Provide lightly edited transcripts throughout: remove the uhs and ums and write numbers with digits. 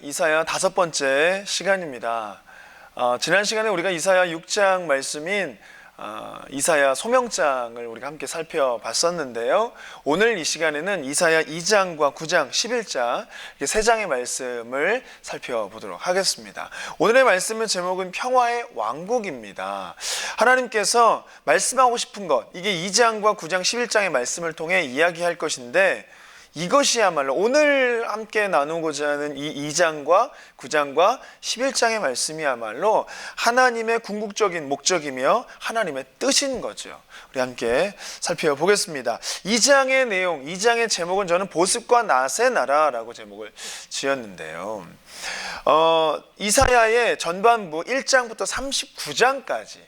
이사야 5번째 시간입니다. 지난 시간에 우리가 이사야 6장 말씀인 이사야 소명장을 우리가 함께 살펴봤었는데요. 오늘 이 시간에는 이사야 2장과 9장, 11장 이렇게 3장의 말씀을 살펴보도록 하겠습니다. 오늘의 말씀의 제목은 평화의 왕국입니다. 하나님께서 말씀하고 싶은 것, 이게 2장과 9장, 11장의 말씀을 통해 이야기할 것인데, 이것이야말로 오늘 함께 나누고자 하는 이 2장과 9장과 11장의 말씀이야말로 하나님의 궁극적인 목적이며 하나님의 뜻인 거죠. 우리 함께 살펴보겠습니다. 2장의 내용, 2장의 제목은 저는 보습과 낫의 나라라고 제목을 지었는데요. 이사야의 전반부 1장부터 39장까지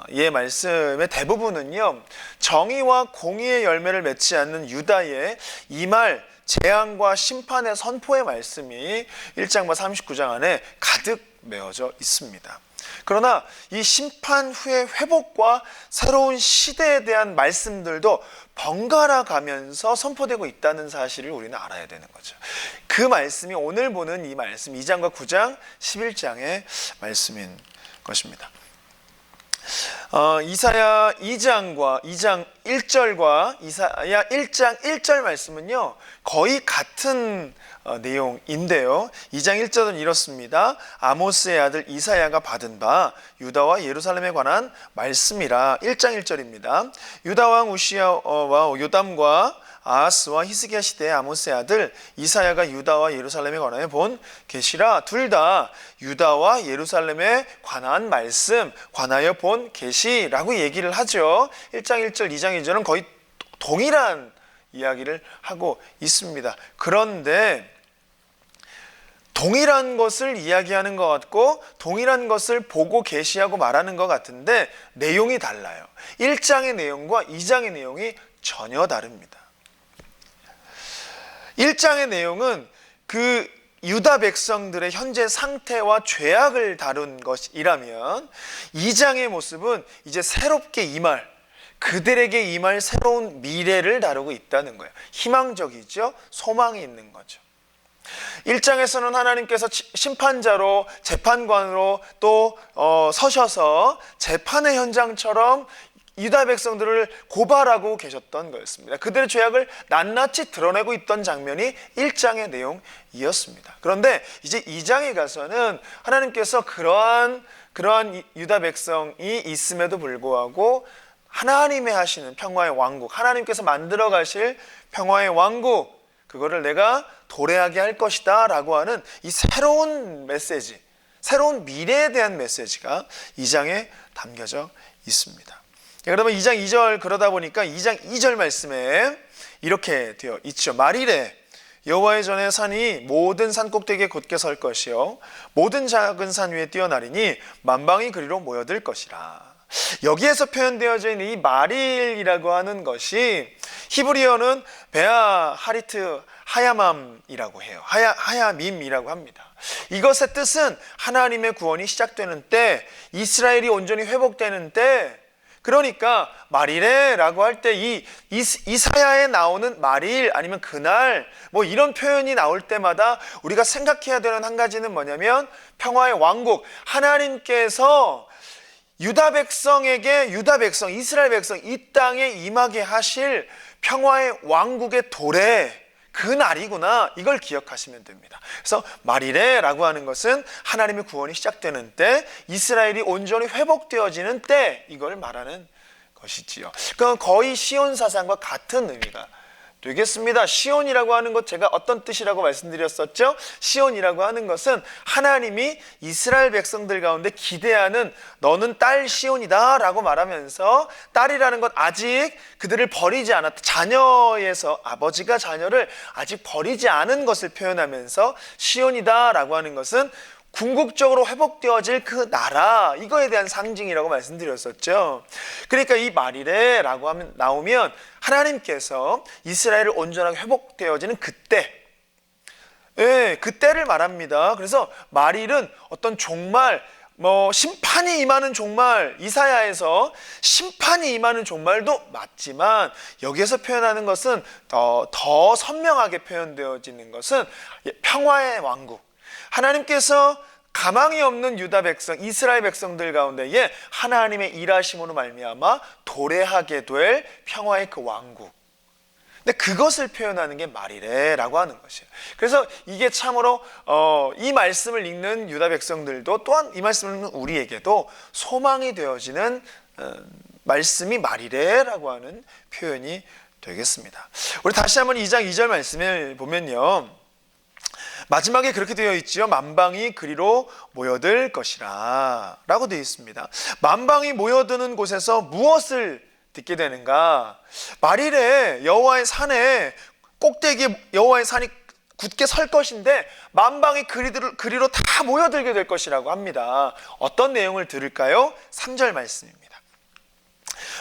이 말씀의 대부분은요, 정의와 공의의 열매를 맺지 않는 유다의 이 말 재앙과 심판의 선포의 말씀이 1장과 39장 안에 가득 메어져 있습니다. 그러나 이 심판 후의 회복과 새로운 시대에 대한 말씀들도 번갈아 가면서 선포되고 있다는 사실을 우리는 알아야 되는 거죠. 그 말씀이 오늘 보는 이 말씀 2장과 9장 11장의 말씀인 것입니다. 이사야 2장과 2장 1절과 이사야 1장 1절 말씀은요, 거의 같은 내용인데요. 2장 1절은 이렇습니다. 아모스의 아들 이사야가 받은 바 유다와 예루살렘에 관한 말씀이라. 1장 1절입니다. 유다 왕 우시야와 요담과 아하스와 히스기야 시대의 아모스의 아들 이사야가 유다와 예루살렘에 관하여 본 계시라. 둘 다 유다와 예루살렘에 관한 말씀, 관하여 본 계시라고 얘기를 하죠. 1장 1절, 2장 2절은 거의 동일한 이야기를 하고 있습니다. 그런데 동일한 것을 이야기하는 것 같고 동일한 것을 보고 계시하고 말하는 것 같은데 내용이 달라요. 1장의 내용과 2장의 내용이 전혀 다릅니다. 1장의 내용은 그 유다 백성들의 현재 상태와 죄악을 다룬 것이라면 2장의 모습은 이제 새롭게 임할, 그들에게 임할 새로운 미래를 다루고 있다는 거예요. 희망적이죠? 소망이 있는 거죠. 1장에서는 하나님께서 심판자로, 재판관으로 또 서셔서 재판의 현장처럼 유다 백성들을 고발하고 계셨던 거였습니다. 그들의 죄악을 낱낱이 드러내고 있던 장면이 1장의 내용이었습니다. 그런데 이제 2장에 가서는 하나님께서 그러한 유다 백성이 있음에도 불구하고 하나님의 하시는 평화의 왕국, 하나님께서 만들어 가실 평화의 왕국, 그거를 내가 도래하게 할 것이다 라고 하는 이 새로운 메시지, 새로운 미래에 대한 메시지가 2장에 담겨져 있습니다. 그러면 2장 2절, 그러다 보니까 2장 2절 말씀에 이렇게 되어 있죠. 말이래 여호와의 전에 산이 모든 산꼭대기에 곧게 설 것이요 모든 작은 산 위에 뛰어나리니 만방이 그리로 모여들 것이라. 여기에서 표현되어져 있는 이 말일이라고 하는 것이 히브리어는 베아 하리트 하야맘이라고 해요. 하야밈이라고 합니다. 이것의 뜻은 하나님의 구원이 시작되는 때, 이스라엘이 온전히 회복되는 때, 그러니까 말일에라고 할 때 이 이사야에 나오는 말일 아니면 그날 뭐 이런 표현이 나올 때마다 우리가 생각해야 되는 한 가지는 뭐냐면 평화의 왕국, 하나님께서 유다 백성에게 이스라엘 백성 이 땅에 임하게 하실 평화의 왕국의 도래, 그 날이구나, 이걸 기억하시면 됩니다. 그래서 말이래라고 하는 것은 하나님의 구원이 시작되는 때, 이스라엘이 온전히 회복되어지는 때, 이걸 말하는 것이지요. 그건 거의 시온 사상과 같은 의미가 되겠습니다. 시온이라고 하는 것, 제가 어떤 뜻이라고 말씀드렸었죠? 시온이라고 하는 것은 하나님이 이스라엘 백성들 가운데 기대하는 너는 딸 시온이다 라고 말하면서, 딸이라는 것 아직 그들을 버리지 않았다, 자녀에서 아버지가 자녀를 아직 버리지 않은 것을 표현하면서 시온이다 라고 하는 것은 궁극적으로 회복되어질 그 나라, 이거에 대한 상징이라고 말씀드렸었죠. 그러니까 이 말이래 라고 하면 나오면 하나님께서 이스라엘을 온전하게 회복되어지는 그때, 그때를 말합니다. 그래서 말일은 어떤 종말, 심판이 임하는 종말, 이사야에서 심판이 임하는 종말도 맞지만 여기에서 표현하는 것은 더 선명하게 표현되어지는 것은 평화의 왕국, 하나님께서 가망이 없는 유다 백성, 이스라엘 백성들 가운데에 하나님의 일하심으로 말미암아 도래하게 될 평화의 그 왕국. 근데 그것을 표현하는 게 말이래라고 하는 것이에요. 그래서 이게 참으로 이 말씀을 읽는 유다 백성들도 또한 이 말씀을 읽는 우리에게도 소망이 되어지는 말씀이 말이래라고 하는 표현이 되겠습니다. 우리 다시 한번 2장 2절 말씀을 보면요, 마지막에 그렇게 되어 있지요. 만방이 그리로 모여들 것이라 라고 되어 있습니다. 만방이 모여드는 곳에서 무엇을 듣게 되는가? 말일에 여호와의 산에 꼭대기에 여호와의 산이 굳게 설 것인데 만방이 그리로 다 모여들게 될 것이라고 합니다. 어떤 내용을 들을까요? 3절 말씀입니다.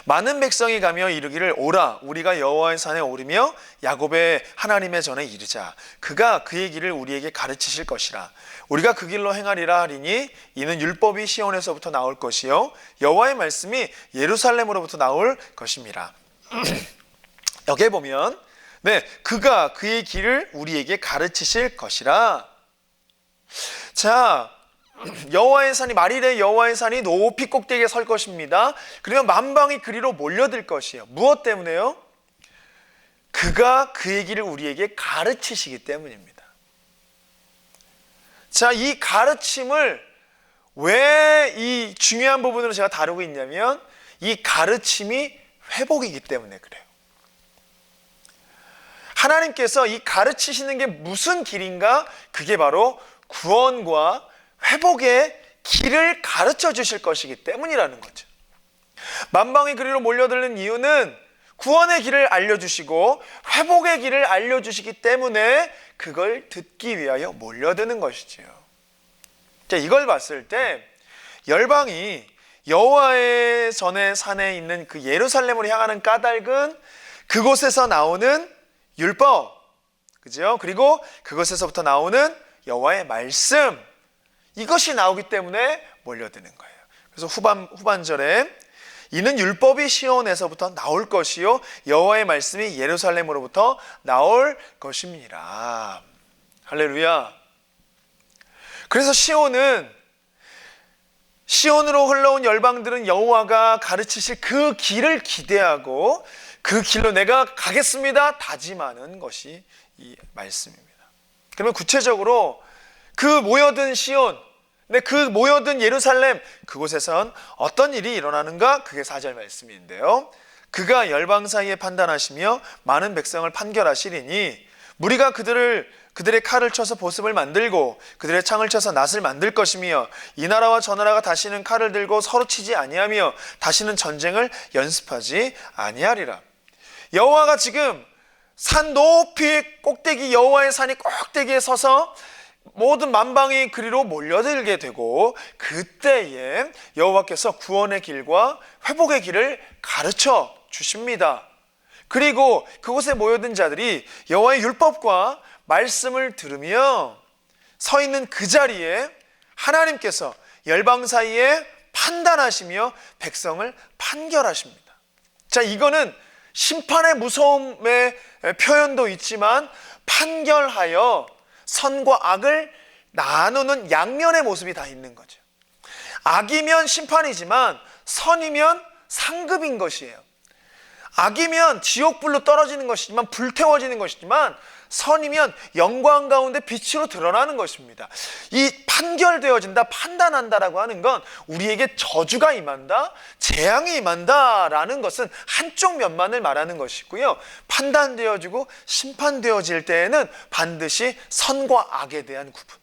많은 백성이 가며 이르기를 오라 우리가 여호와의 산에 오르며 야곱의 하나님의 전에 이르자 그가 그의 길을 우리에게 가르치실 것이라 우리가 그 길로 행하리라 하리니 이는 율법이 시온에서부터 나올 것이요 여호와의 말씀이 예루살렘으로부터 나올 것입니다. 여기에 보면 그가 그의 길을 우리에게 가르치실 것이라. 자, 여호와의 산이 말일에 여호와의 산이 높이 꼭대기에 설 것입니다. 그러면 만방이 그리로 몰려들 것이에요. 무엇 때문에요? 그가 그의 길을 우리에게 가르치시기 때문입니다. 자, 이 가르침을 왜 이 중요한 부분으로 제가 다루고 있냐면 이 가르침이 회복이기 때문에 그래요. 하나님께서 이 가르치시는 게 무슨 길인가? 그게 바로 구원과 회복의 길을 가르쳐 주실 것이기 때문이라는 거죠. 만방이 그리로 몰려드는 이유는 구원의 길을 알려주시고 회복의 길을 알려주시기 때문에 그걸 듣기 위하여 몰려드는 것이지요. 자, 이걸 봤을 때 열방이 여호와의 전의 산에 있는 그 예루살렘으로 향하는 까닭은 그곳에서 나오는 율법, 그죠? 그리고 그것에서부터 나오는 여호와의 말씀, 이것이 나오기 때문에 몰려드는 거예요. 그래서 후반절에 이는 율법이 시온에서부터 나올 것이요 여호와의 말씀이 예루살렘으로부터 나올 것입니다. 할렐루야. 그래서 시온으로 흘러온 열방들은 여호와가 가르치실 그 길을 기대하고 그 길로 내가 가겠습니다 다짐하는 것이 이 말씀입니다. 그러면 구체적으로 그 모여든 시온, 그 모여든 예루살렘, 그곳에선 어떤 일이 일어나는가? 그게 4절 말씀인데요. 그가 열방 사이에 판단하시며 많은 백성을 판결하시리니 무리가 그들의 칼을 쳐서 보습을 만들고 그들의 창을 쳐서 낫을 만들 것이며 이 나라와 저 나라가 다시는 칼을 들고 서로 치지 아니하며 다시는 전쟁을 연습하지 아니하리라. 여호와가 지금 산 높이 꼭대기 여호와의 산이 꼭대기에 서서 모든 만방이 그리로 몰려들게 되고 그때에 여호와께서 구원의 길과 회복의 길을 가르쳐 주십니다. 그리고 그곳에 모여든 자들이 여호와의 율법과 말씀을 들으며 서 있는 그 자리에 하나님께서 열방 사이에 판단하시며 백성을 판결하십니다. 자, 이거는 심판의 무서움의 표현도 있지만 판결하여 선과 악을 나누는 양면의 모습이 다 있는 거죠. 악이면 심판이지만 선이면 상급인 것이에요. 악이면 지옥불로 떨어지는 것이지만 불태워지는 것이지만 선이면 영광 가운데 빛으로 드러나는 것입니다. 이 판결되어진다, 판단한다라고 하는 건 우리에게 저주가 임한다, 재앙이 임한다라는 것은 한쪽 면만을 말하는 것이고요. 판단되어지고 심판되어질 때에는 반드시 선과 악에 대한 구분.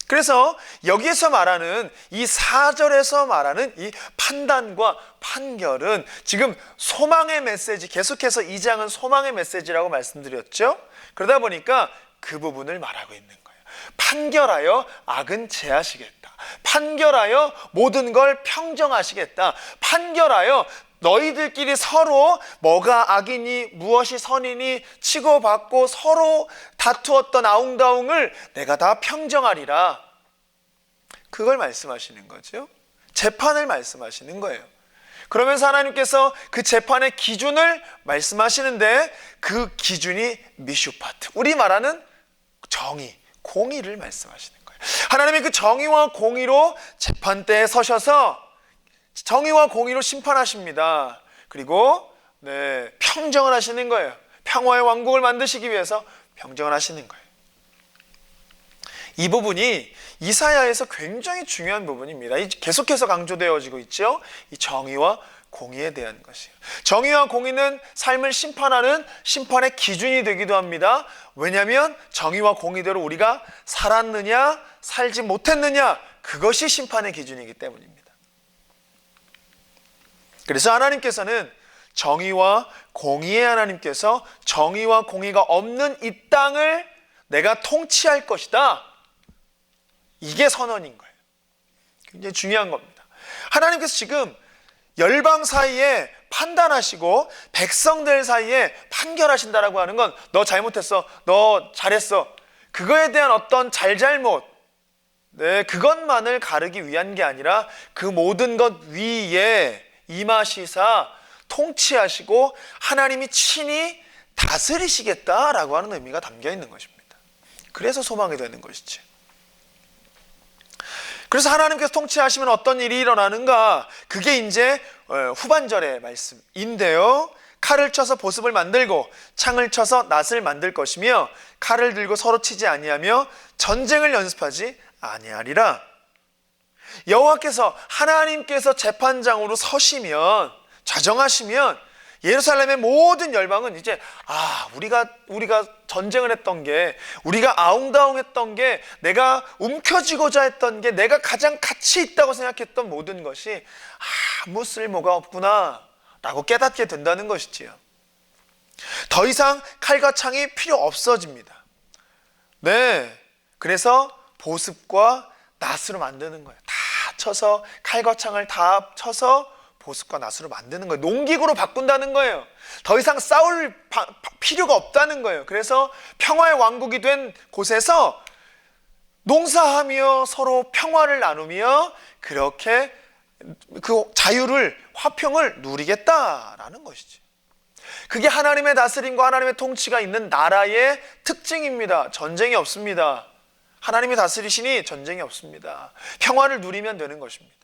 그래서 여기에서 말하는 이 4절에서 말하는 이 판단과 판결은 지금 소망의 메시지, 계속해서 2장은 소망의 메시지라고 말씀드렸죠. 그러다 보니까 그 부분을 말하고 있는 거예요. 판결하여 악은 제하시겠다. 판결하여 모든 걸 평정하시겠다. 판결하여 너희들끼리 서로 뭐가 악이니 무엇이 선이니 치고받고 서로 다투었던 아웅다웅을 내가 다 평정하리라. 그걸 말씀하시는 거죠. 재판을 말씀하시는 거예요. 그러면서 하나님께서 그 재판의 기준을 말씀하시는데 그 기준이 미슈파트, 우리 말하는 정의, 공의를 말씀하시는 거예요. 하나님이 그 정의와 공의로 재판대에 서셔서 정의와 공의로 심판하십니다. 그리고 평정을 하시는 거예요. 평화의 왕국을 만드시기 위해서 평정을 하시는 거예요. 이 부분이 이사야에서 굉장히 중요한 부분입니다. 계속해서 강조되어지고 있죠. 이 정의와 공의에 대한 것이에요. 정의와 공의는 삶을 심판하는 심판의 기준이 되기도 합니다. 왜냐하면 정의와 공의대로 우리가 살았느냐 살지 못했느냐, 그것이 심판의 기준이기 때문입니다. 그래서 하나님께서는 정의와 공의의 하나님께서 정의와 공의가 없는 이 땅을 내가 통치할 것이다, 이게 선언인 거예요. 굉장히 중요한 겁니다. 하나님께서 지금 열방 사이에 판단하시고 백성들 사이에 판결하신다라고 하는 건 너 잘못했어, 너 잘했어, 그거에 대한 어떤 잘잘못, 그것만을 가르기 위한 게 아니라 그 모든 것 위에 임하시사 통치하시고 하나님이 친히 다스리시겠다라고 하는 의미가 담겨 있는 것입니다. 그래서 소망이 되는 것이지. 그래서 하나님께서 통치하시면 어떤 일이 일어나는가? 그게 이제 후반절의 말씀인데요. 칼을 쳐서 보습을 만들고 창을 쳐서 낫을 만들 것이며 칼을 들고 서로 치지 아니하며 전쟁을 연습하지 아니하리라. 여호와께서 하나님께서 재판장으로 서시면, 좌정하시면 예루살렘의 모든 열방은 이제 우리가 전쟁을 했던 게, 우리가 아웅다웅했던 게, 내가 움켜쥐고자 했던 게, 내가 가장 가치 있다고 생각했던 모든 것이 아무 쓸모가 없구나 라고 깨닫게 된다는 것이지요. 더 이상 칼과 창이 필요 없어집니다. 그래서 보습과 낫으로 만드는 거예요. 다 쳐서, 칼과 창을 다 쳐서 보습과 낫으로 만드는 거예요. 농기구로 바꾼다는 거예요. 더 이상 싸울 필요가 없다는 거예요. 그래서 평화의 왕국이 된 곳에서 농사하며 서로 평화를 나누며 그렇게 그 자유를, 화평을 누리겠다라는 것이지. 그게 하나님의 다스림과 하나님의 통치가 있는 나라의 특징입니다. 전쟁이 없습니다. 하나님이 다스리시니 전쟁이 없습니다. 평화를 누리면 되는 것입니다.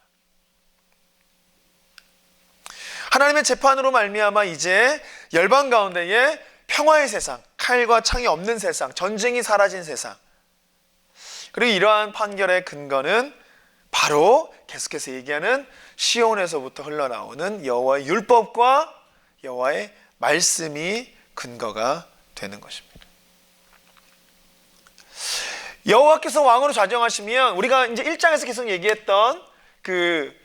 하나님의 재판으로 말미암아 이제 열방 가운데에 평화의 세상, 칼과 창이 없는 세상, 전쟁이 사라진 세상, 그리고 이러한 판결의 근거는 바로 계속해서 얘기하는 시온에서부터 흘러나오는 여호와의 율법과 여호와의 말씀이 근거가 되는 것입니다. 여호와께서 왕으로 좌정하시면, 우리가 이제 1장에서 계속 얘기했던 그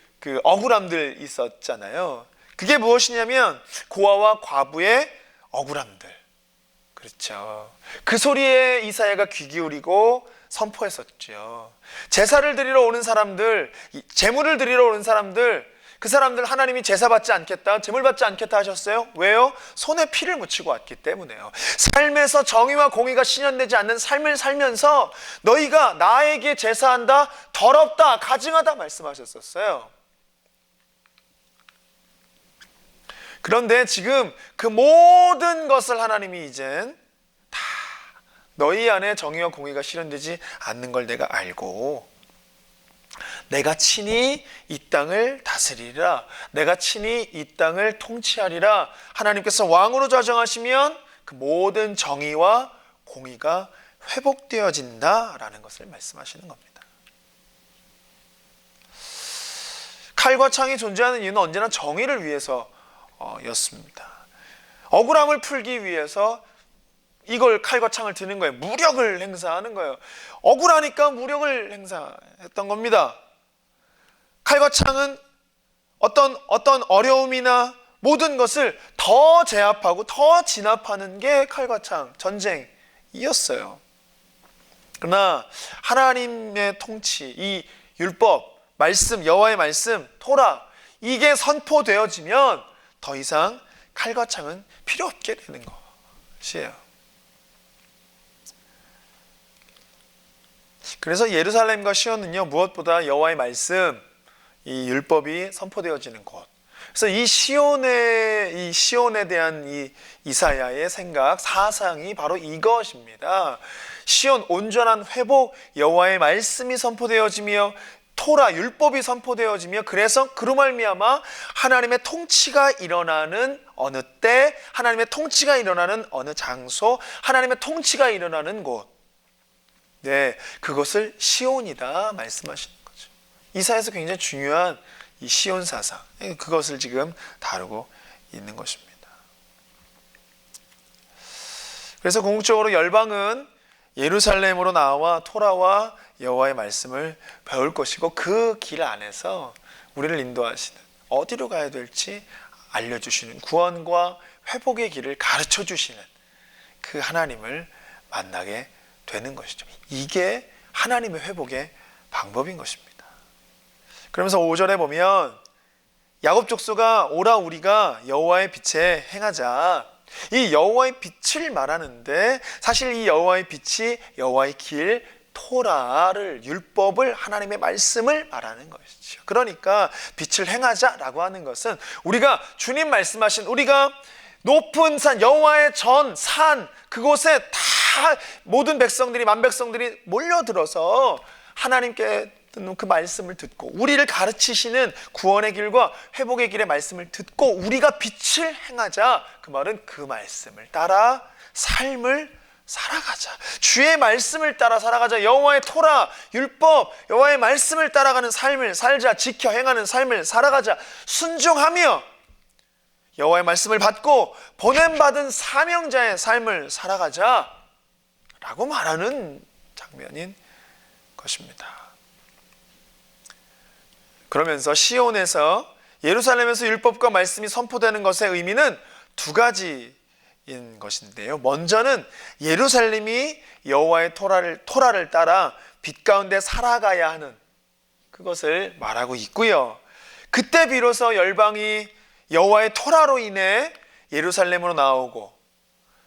억울함들 있었잖아요. 그게 무엇이냐면 고아와 과부의 억울함들. 그렇죠. 그 소리에 이사야가 귀 기울이고 선포했었죠. 제사를 드리러 오는 사람들, 제물을 드리러 오는 사람들, 그 사람들 하나님이 제사 받지 않겠다, 제물 받지 않겠다 하셨어요. 왜요? 손에 피를 묻히고 왔기 때문에요. 삶에서 정의와 공의가 실현되지 않는 삶을 살면서 너희가 나에게 제사한다, 더럽다, 가증하다 말씀하셨었어요. 그런데 지금 그 모든 것을 하나님이 이젠 다 너희 안에 정의와 공의가 실현되지 않는 걸 내가 알고 내가 친히 이 땅을 다스리리라, 내가 친히 이 땅을 통치하리라. 하나님께서 왕으로 좌정하시면 그 모든 정의와 공의가 회복되어진다라는 것을 말씀하시는 겁니다. 칼과 창이 존재하는 이유는 언제나 정의를 위해서 였습니다. 억울함을 풀기 위해서 이걸 칼과 창을 드는 거예요. 무력을 행사하는 거예요. 억울하니까 무력을 행사했던 겁니다. 칼과 창은 어떤 어려움이나 모든 것을 더 제압하고 더 진압하는 게 칼과 창, 전쟁이었어요. 그러나 하나님의 통치, 이 율법, 말씀, 여호와의 말씀, 토라, 이게 선포되어지면 더 이상 칼과 창은 필요 없게 되는 것이에요. 그래서 예루살렘과 시온은요, 무엇보다 여호와의 말씀, 이 율법이 선포되어지는 곳, 그래서 이 시온에 대한 이 이사야의 생각, 사상이 바로 이것입니다. 시온 온전한 회복, 여호와의 말씀이 선포되어지며 토라 율법이 선포되어지며, 그래서 그로 말미암아 하나님의 통치가 일어나는 어느 때, 하나님의 통치가 일어나는 어느 장소, 하나님의 통치가 일어나는 곳, 네, 그것을 시온이다 말씀하시는 거죠. 이사야에서 굉장히 중요한 이 시온 사상, 그것을 지금 다루고 있는 것입니다. 그래서 궁극적으로 열방은 예루살렘으로 나와 토라와 여호와의 말씀을 배울 것이고, 그 길 안에서 우리를 인도하시는, 어디로 가야 될지 알려주시는, 구원과 회복의 길을 가르쳐 주시는 그 하나님을 만나게 되는 것이죠. 이게 하나님의 회복의 방법인 것입니다. 그러면서 5절에 보면 야곱 족속아 오라 우리가 여호와의 빛에 행하자. 이 여호와의 빛을 말하는데, 사실 이 여호와의 빛이 여호와의 길, 토라를, 율법을, 하나님의 말씀을 말하는 것이죠. 그러니까 빛을 행하자라고 하는 것은, 우리가 주님 말씀하신, 우리가 높은 산, 여호와의 전 산, 그곳에 다 모든 백성들이, 만백성들이 몰려들어서 하나님께 그 말씀을 듣고, 우리를 가르치시는 구원의 길과 회복의 길의 말씀을 듣고 우리가 빛을 행하자. 그 말은 그 말씀을 따라 삶을 살아가자. 주의 말씀을 따라 살아가자. 여호와의 토라, 율법, 여호와의 말씀을 따라가는 삶을 살자. 지켜 행하는 삶을 살아가자. 순종하며 여호와의 말씀을 받고 보냄받은 사명자의 삶을 살아가자 라고 말하는 장면인 것입니다. 그러면서 시온에서, 예루살렘에서 율법과 말씀이 선포되는 것의 의미는 두 가지인 것인데요. 먼저는 예루살렘이 여호와의 토라를 따라 빛 가운데 살아가야 하는 그것을 말하고 있고요. 그때 비로소 열방이 여호와의 토라로 인해 예루살렘으로 나오고,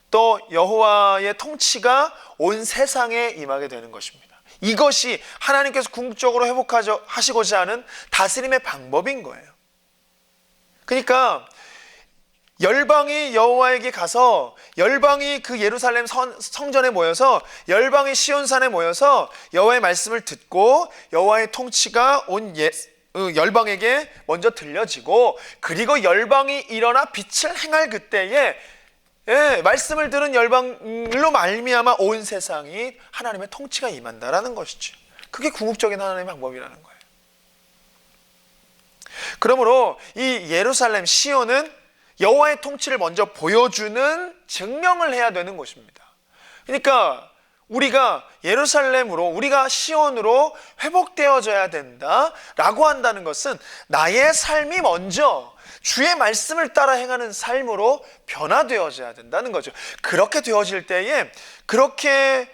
또 여호와의 통치가 온 세상에 임하게 되는 것입니다. 이것이 하나님께서 궁극적으로 회복하시고자 하는 다스림의 방법인 거예요. 그러니까 열방이 여호와에게 가서, 열방이 그 예루살렘 성전에 모여서, 열방이 시온산에 모여서 여호와의 말씀을 듣고 여호와의 통치가 온 열방에게 먼저 들려지고, 그리고 열방이 일어나 빛을 행할 그때에, 말씀을 들은 열방으로 말미암아 온 세상이 하나님의 통치가 임한다라는 것이죠. 그게 궁극적인 하나님의 방법이라는 거예요. 그러므로 이 예루살렘, 시온은 여호와의 통치를 먼저 보여주는 증명을 해야 되는 것입니다. 그러니까 우리가 예루살렘으로, 우리가 시온으로 회복되어져야 된다라고 한다는 것은, 나의 삶이 먼저 주의 말씀을 따라 행하는 삶으로 변화되어져야 된다는 거죠. 그렇게 되어질 때에, 그렇게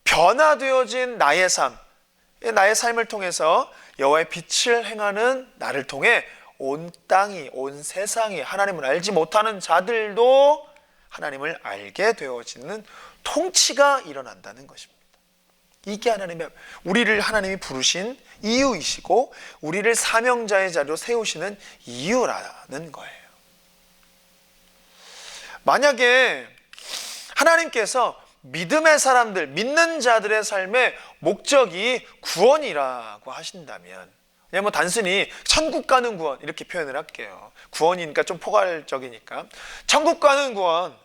변화되어진 나의 삶을 통해서 여호와의 빛을 행하는 나를 통해 온 땅이, 온 세상이, 하나님을 알지 못하는 자들도 하나님을 알게 되어지는 통치가 일어난다는 것입니다. 이게 우리를 하나님이 부르신 이유이시고, 우리를 사명자의 자리로 세우시는 이유라는 거예요. 만약에 하나님께서 믿음의 사람들, 믿는 자들의 삶의 목적이 구원이라고 하신다면, 그냥 뭐 단순히 천국 가는 구원 이렇게 표현을 할게요. 구원이니까 좀 포괄적이니까, 천국 가는 구원,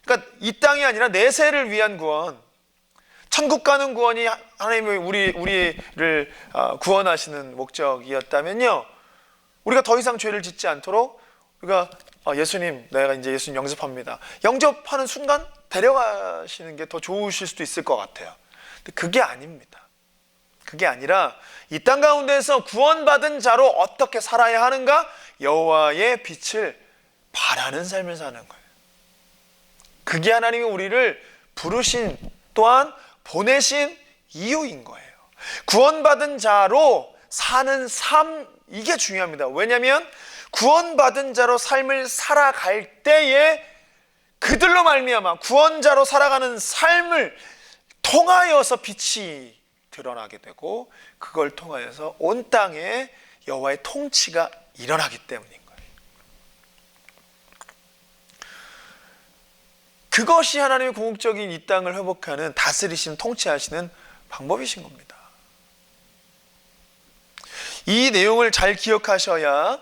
그러니까 이 땅이 아니라 내세를 위한 구원, 천국 가는 구원이 하나님이 우리를 구원하시는 목적이었다면요, 우리가 더 이상 죄를 짓지 않도록, 우리가 예수님, 내가 이제 예수님 영접합니다, 영접하는 순간 데려가시는 게 더 좋으실 수도 있을 것 같아요. 근데 그게 아닙니다. 그게 아니라 이 땅 가운데서 구원받은 자로 어떻게 살아야 하는가? 여호와의 빛을 바라는 삶을 사는 거예요. 그게 하나님이 우리를 부르신, 또한 보내신 이유인 거예요. 구원받은 자로 사는 삶, 이게 중요합니다. 왜냐하면 구원받은 자로 삶을 살아갈 때에 그들로 말미암아 구원자로 살아가는 삶을 통하여서 빛이 드러나게 되고, 그걸 통하여서 온 땅에 여호와의 통치가 일어나기 때문인 거예요. 그것이 하나님의 궁극적인 이 땅을 회복하는, 다스리시는, 통치하시는 방법이신 겁니다. 이 내용을 잘 기억하셔야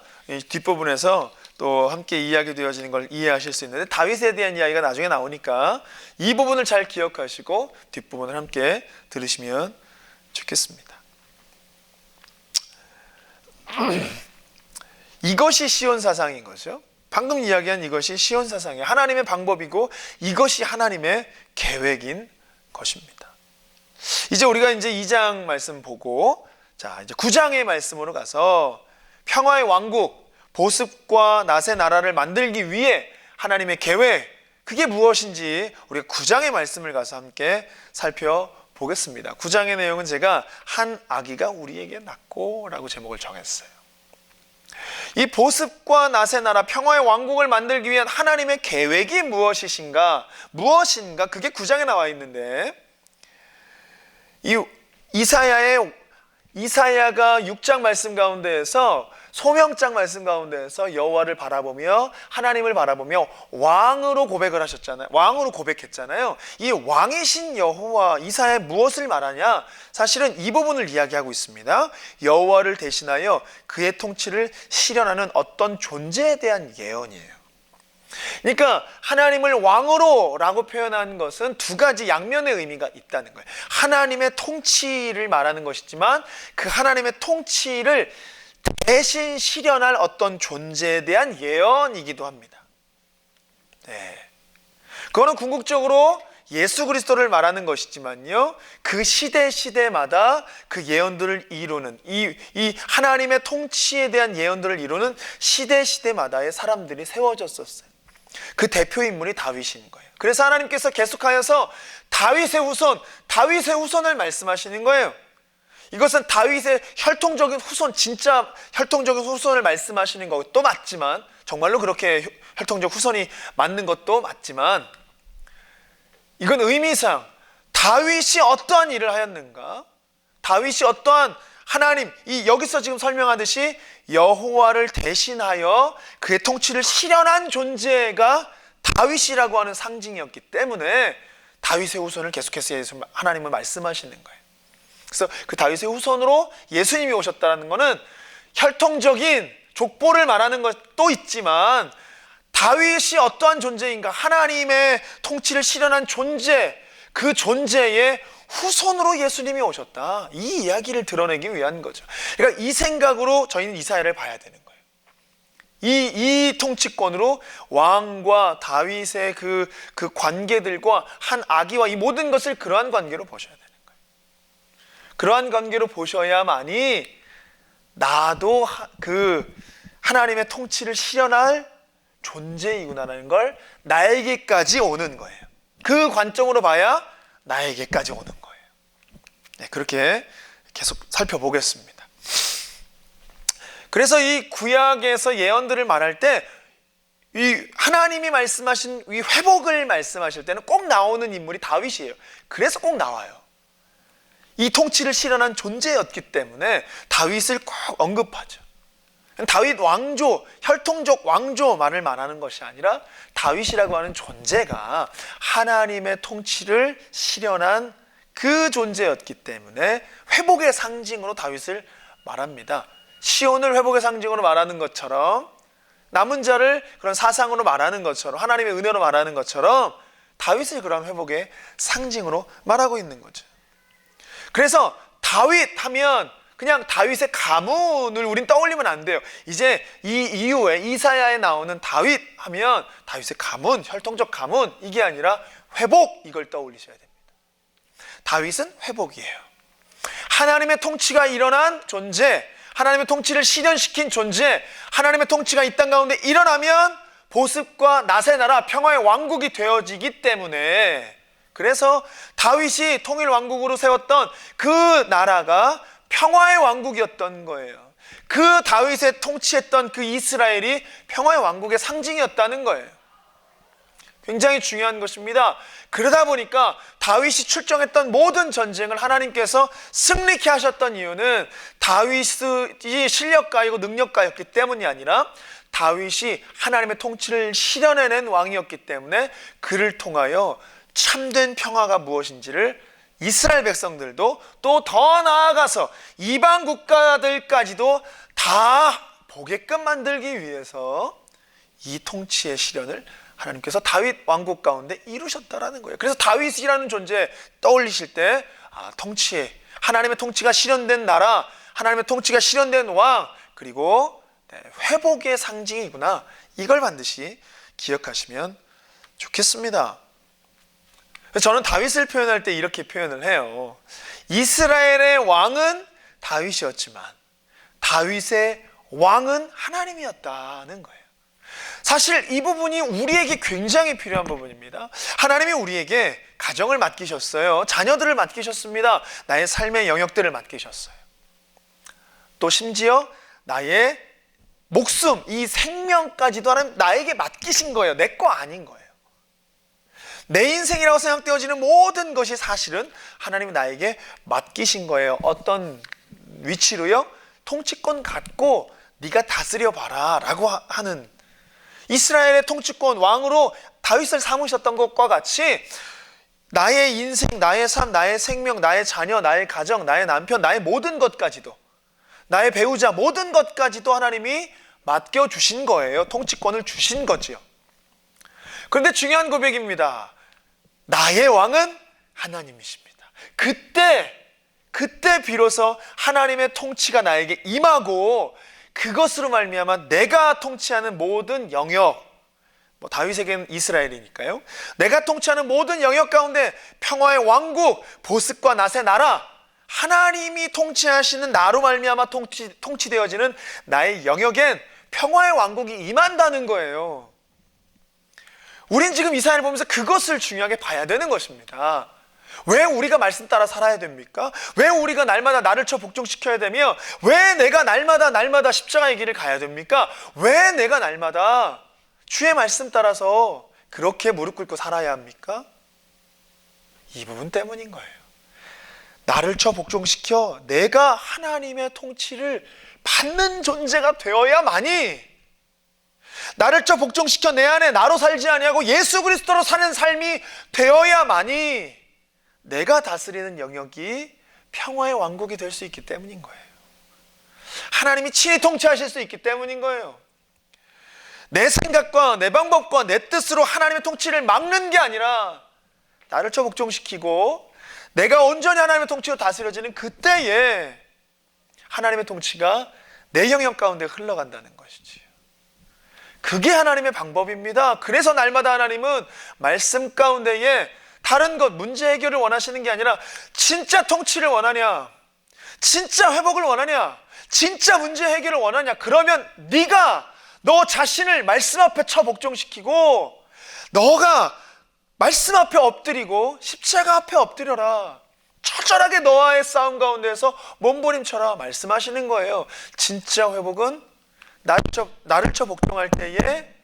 뒷부분에서 또 함께 이야기되어지는 걸 이해하실 수 있는데, 다윗에 대한 이야기가 나중에 나오니까 이 부분을 잘 기억하시고 뒷부분을 함께 들으시면 좋겠습니다. 이것이 시온사상인 거죠. 방금 이야기한 이것이 시온사상이에요. 하나님의 방법이고 이것이 하나님의 계획인 것입니다. 이제 우리가 이제 2장 말씀 보고, 자, 이제 9장의 말씀으로 가서 평화의 왕국, 보습과 낫의 나라를 만들기 위해 하나님의 계획, 그게 무엇인지 우리가 9장의 말씀을 가서 함께 살펴보겠습니다. 9장의 내용은 제가 한 아기가 우리에게 낳고 라고 제목을 정했어요. 이 보습과 낫의 나라, 평화의 왕국을 만들기 위한 하나님의 계획이 무엇이신가, 그게 9장에 나와 있는데, 이사야가 6장 말씀 가운데에서, 소명장 말씀 가운데에서 여호와를 바라보며, 하나님을 바라보며 왕으로 고백을 하셨잖아요. 왕으로 고백했잖아요. 이 왕이신 여호와, 이사야에 무엇을 말하냐? 사실은 이 부분을 이야기하고 있습니다. 여호와를 대신하여 그의 통치를 실현하는 어떤 존재에 대한 예언이에요. 그러니까 하나님을 왕으로 라고 표현한 것은 두 가지 양면의 의미가 있다는 거예요. 하나님의 통치를 말하는 것이지만 그 하나님의 통치를 대신 실현할 어떤 존재에 대한 예언이기도 합니다. 네. 그거는 궁극적으로 예수 그리스도를 말하는 것이지만요, 그 시대마다 그 예언들을 이루는, 이 하나님의 통치에 대한 예언들을 이루는 시대마다의 사람들이 세워졌었어요. 그 대표 인물이 다윗인 거예요. 그래서 하나님께서 계속하여서 다윗의 후손을 말씀하시는 거예요. 이것은 다윗의 혈통적인 후손, 진짜 혈통적인 후손을 말씀하시는 것도 맞지만, 정말로 그렇게 혈통적 후손이 맞는 것도 맞지만, 이건 의미상 다윗이 어떠한 일을 하였는가, 다윗이 어떠한 하나님, 여기서 지금 설명하듯이 여호와를 대신하여 그의 통치를 실현한 존재가 다윗이라고 하는 상징이었기 때문에 다윗의 후손을 계속해서 하나님은 말씀하시는 거예요. 그래서 그 다윗의 후손으로 예수님이 오셨다는 것은 혈통적인 족보를 말하는 것도 있지만, 다윗이 어떠한 존재인가, 하나님의 통치를 실현한 존재, 그 존재의 후손으로 예수님이 오셨다, 이 이야기를 드러내기 위한 거죠. 그러니까 이 생각으로 저희는 이사야를 봐야 되는 거예요. 이 통치권으로 왕과 다윗의 그 관계들과 한 아기와 이 모든 것을 그러한 관계로 보셔야 돼요. 그러한 관계로 보셔야만이 나도 그 하나님의 통치를 실현할 존재이구나라는 걸 나에게까지 오는 거예요. 그 관점으로 봐야 나에게까지 오는 거예요. 네, 그렇게 계속 살펴보겠습니다. 그래서 이 구약에서 예언들을 말할 때, 이 하나님이 말씀하신 이 회복을 말씀하실 때는 꼭 나오는 인물이 다윗이에요. 그래서 꼭 나와요. 이 통치를 실현한 존재였기 때문에 다윗을 꼭 언급하죠. 다윗 왕조, 혈통적 왕조만을 말하는 것이 아니라 다윗이라고 하는 존재가 하나님의 통치를 실현한 그 존재였기 때문에 회복의 상징으로 다윗을 말합니다. 시온을 회복의 상징으로 말하는 것처럼, 남은 자를 그런 사상으로 말하는 것처럼, 하나님의 은혜로 말하는 것처럼 다윗을 그런 회복의 상징으로 말하고 있는 거죠. 그래서 다윗 하면 그냥 다윗의 가문을 우린 떠올리면 안 돼요. 이제 이 이후에 이사야에 나오는 다윗 하면 다윗의 가문, 혈통적 가문, 이게 아니라 회복, 이걸 떠올리셔야 됩니다. 다윗은 회복이에요. 하나님의 통치가 일어난 존재, 하나님의 통치를 실현시킨 존재, 하나님의 통치가 이 땅 가운데 일어나면 보습과 낫의 나라, 평화의 왕국이 되어지기 때문에, 그래서 다윗이 통일 왕국으로 세웠던 그 나라가 평화의 왕국이었던 거예요. 그 다윗의 통치했던 그 이스라엘이 평화의 왕국의 상징이었다는 거예요. 굉장히 중요한 것입니다. 그러다 보니까 다윗이 출정했던 모든 전쟁을 하나님께서 승리케 하셨던 이유는 다윗이 실력가이고 능력가였기 때문이 아니라 다윗이 하나님의 통치를 실현해낸 왕이었기 때문에 그를 통하여 참된 평화가 무엇인지를 이스라엘 백성들도 또 더 나아가서 이방 국가들까지도 다 보게끔 만들기 위해서 이 통치의 실현을 하나님께서 다윗 왕국 가운데 이루셨다라는 거예요. 그래서 다윗이라는 존재 떠올리실 때 통치에 하나님의 통치가 실현된 나라, 하나님의 통치가 실현된 왕, 그리고 회복의 상징이구나, 이걸 반드시 기억하시면 좋겠습니다. 저는 다윗을 표현할 때 이렇게 표현을 해요. 이스라엘의 왕은 다윗이었지만 다윗의 왕은 하나님이었다는 거예요. 사실 이 부분이 우리에게 굉장히 필요한 부분입니다. 하나님이 우리에게 가정을 맡기셨어요. 자녀들을 맡기셨습니다. 나의 삶의 영역들을 맡기셨어요. 또 심지어 나의 목숨, 이 생명까지도 하나님 나에게 맡기신 거예요. 내 거 아닌 거예요. 내 인생이라고 생각되어지는 모든 것이 사실은 하나님이 나에게 맡기신 거예요. 어떤 위치로요? 통치권 갖고 네가 다스려 봐라 라고 하는, 이스라엘의 통치권 왕으로 다윗을 삼으셨던 것과 같이 나의 인생, 나의 삶, 나의 생명, 나의 자녀, 나의 가정, 나의 남편, 나의 모든 것까지도, 나의 배우자, 모든 것까지도 하나님이 맡겨주신 거예요. 통치권을 주신 거지요. 그런데 중요한 고백입니다. 나의 왕은 하나님이십니다. 그때 비로소 하나님의 통치가 나에게 임하고, 그것으로 말미암아 내가 통치하는 모든 영역, 다윗에게는 이스라엘이니까요, 내가 통치하는 모든 영역 가운데 평화의 왕국, 보습과 낫의 나라, 하나님이 통치하시는 나로 말미암아 통치되어지는 나의 영역엔 평화의 왕국이 임한다는 거예요. 우린 지금 이 사연을 보면서 그것을 중요하게 봐야 되는 것입니다. 왜 우리가 말씀 따라 살아야 됩니까? 왜 우리가 날마다 나를 쳐 복종시켜야 되며, 왜 내가 날마다 십자가의 길을 가야 됩니까? 왜 내가 날마다 주의 말씀 따라서 그렇게 무릎 꿇고 살아야 합니까? 이 부분 때문인 거예요. 나를 쳐 복종시켜 내가 하나님의 통치를 받는 존재가 되어야만이, 나를 쳐 복종시켜 내 안에 나로 살지 아니하고 예수 그리스도로 사는 삶이 되어야만이 내가 다스리는 영역이 평화의 왕국이 될 수 있기 때문인 거예요. 하나님이 친히 통치하실 수 있기 때문인 거예요. 내 생각과 내 방법과 내 뜻으로 하나님의 통치를 막는 게 아니라 나를 쳐 복종시키고 내가 온전히 하나님의 통치로 다스려지는 그때에 하나님의 통치가 내 영역 가운데 흘러간다는 것이지. 그게 하나님의 방법입니다. 그래서 날마다 하나님은 말씀 가운데에 다른 것, 문제 해결을 원하시는 게 아니라 진짜 통치를 원하냐, 진짜 회복을 원하냐, 진짜 문제 해결을 원하냐, 그러면 네가 너 자신을 말씀 앞에 쳐 복종시키고 너가 말씀 앞에 엎드리고 십자가 앞에 엎드려라. 처절하게 너와의 싸움 가운데서 몸부림쳐라 말씀하시는 거예요. 진짜 회복은 나를 쳐 복종할 때에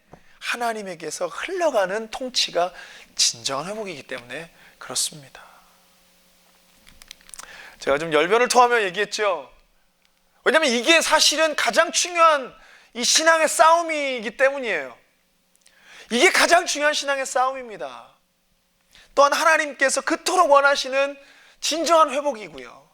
하나님에게서 흘러가는 통치가 진정한 회복이기 때문에 그렇습니다. 제가 좀 열변을 토하며 얘기했죠. 왜냐하면 이게 사실은 가장 중요한 이 신앙의 싸움이기 때문이에요. 이게 가장 중요한 신앙의 싸움입니다. 또한 하나님께서 그토록 원하시는 진정한 회복이고요.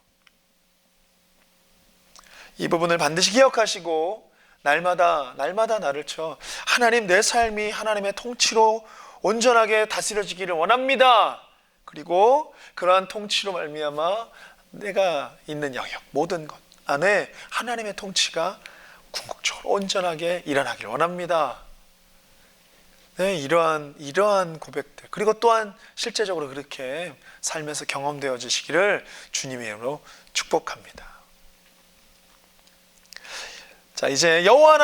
이 부분을 반드시 기억하시고 날마다 나를 쳐 하나님, 내 삶이 하나님의 통치로 온전하게 다스려지기를 원합니다. 그리고 그러한 통치로 말미암아 내가 있는 영역, 모든 것 안에 하나님의 통치가 궁극적으로 온전하게 일어나기를 원합니다. 네, 이러한 고백들, 그리고 또한 실제적으로 그렇게 삶에서 경험되어지시기를 주님의 이름으로 축복합니다. 자, 이제 여호와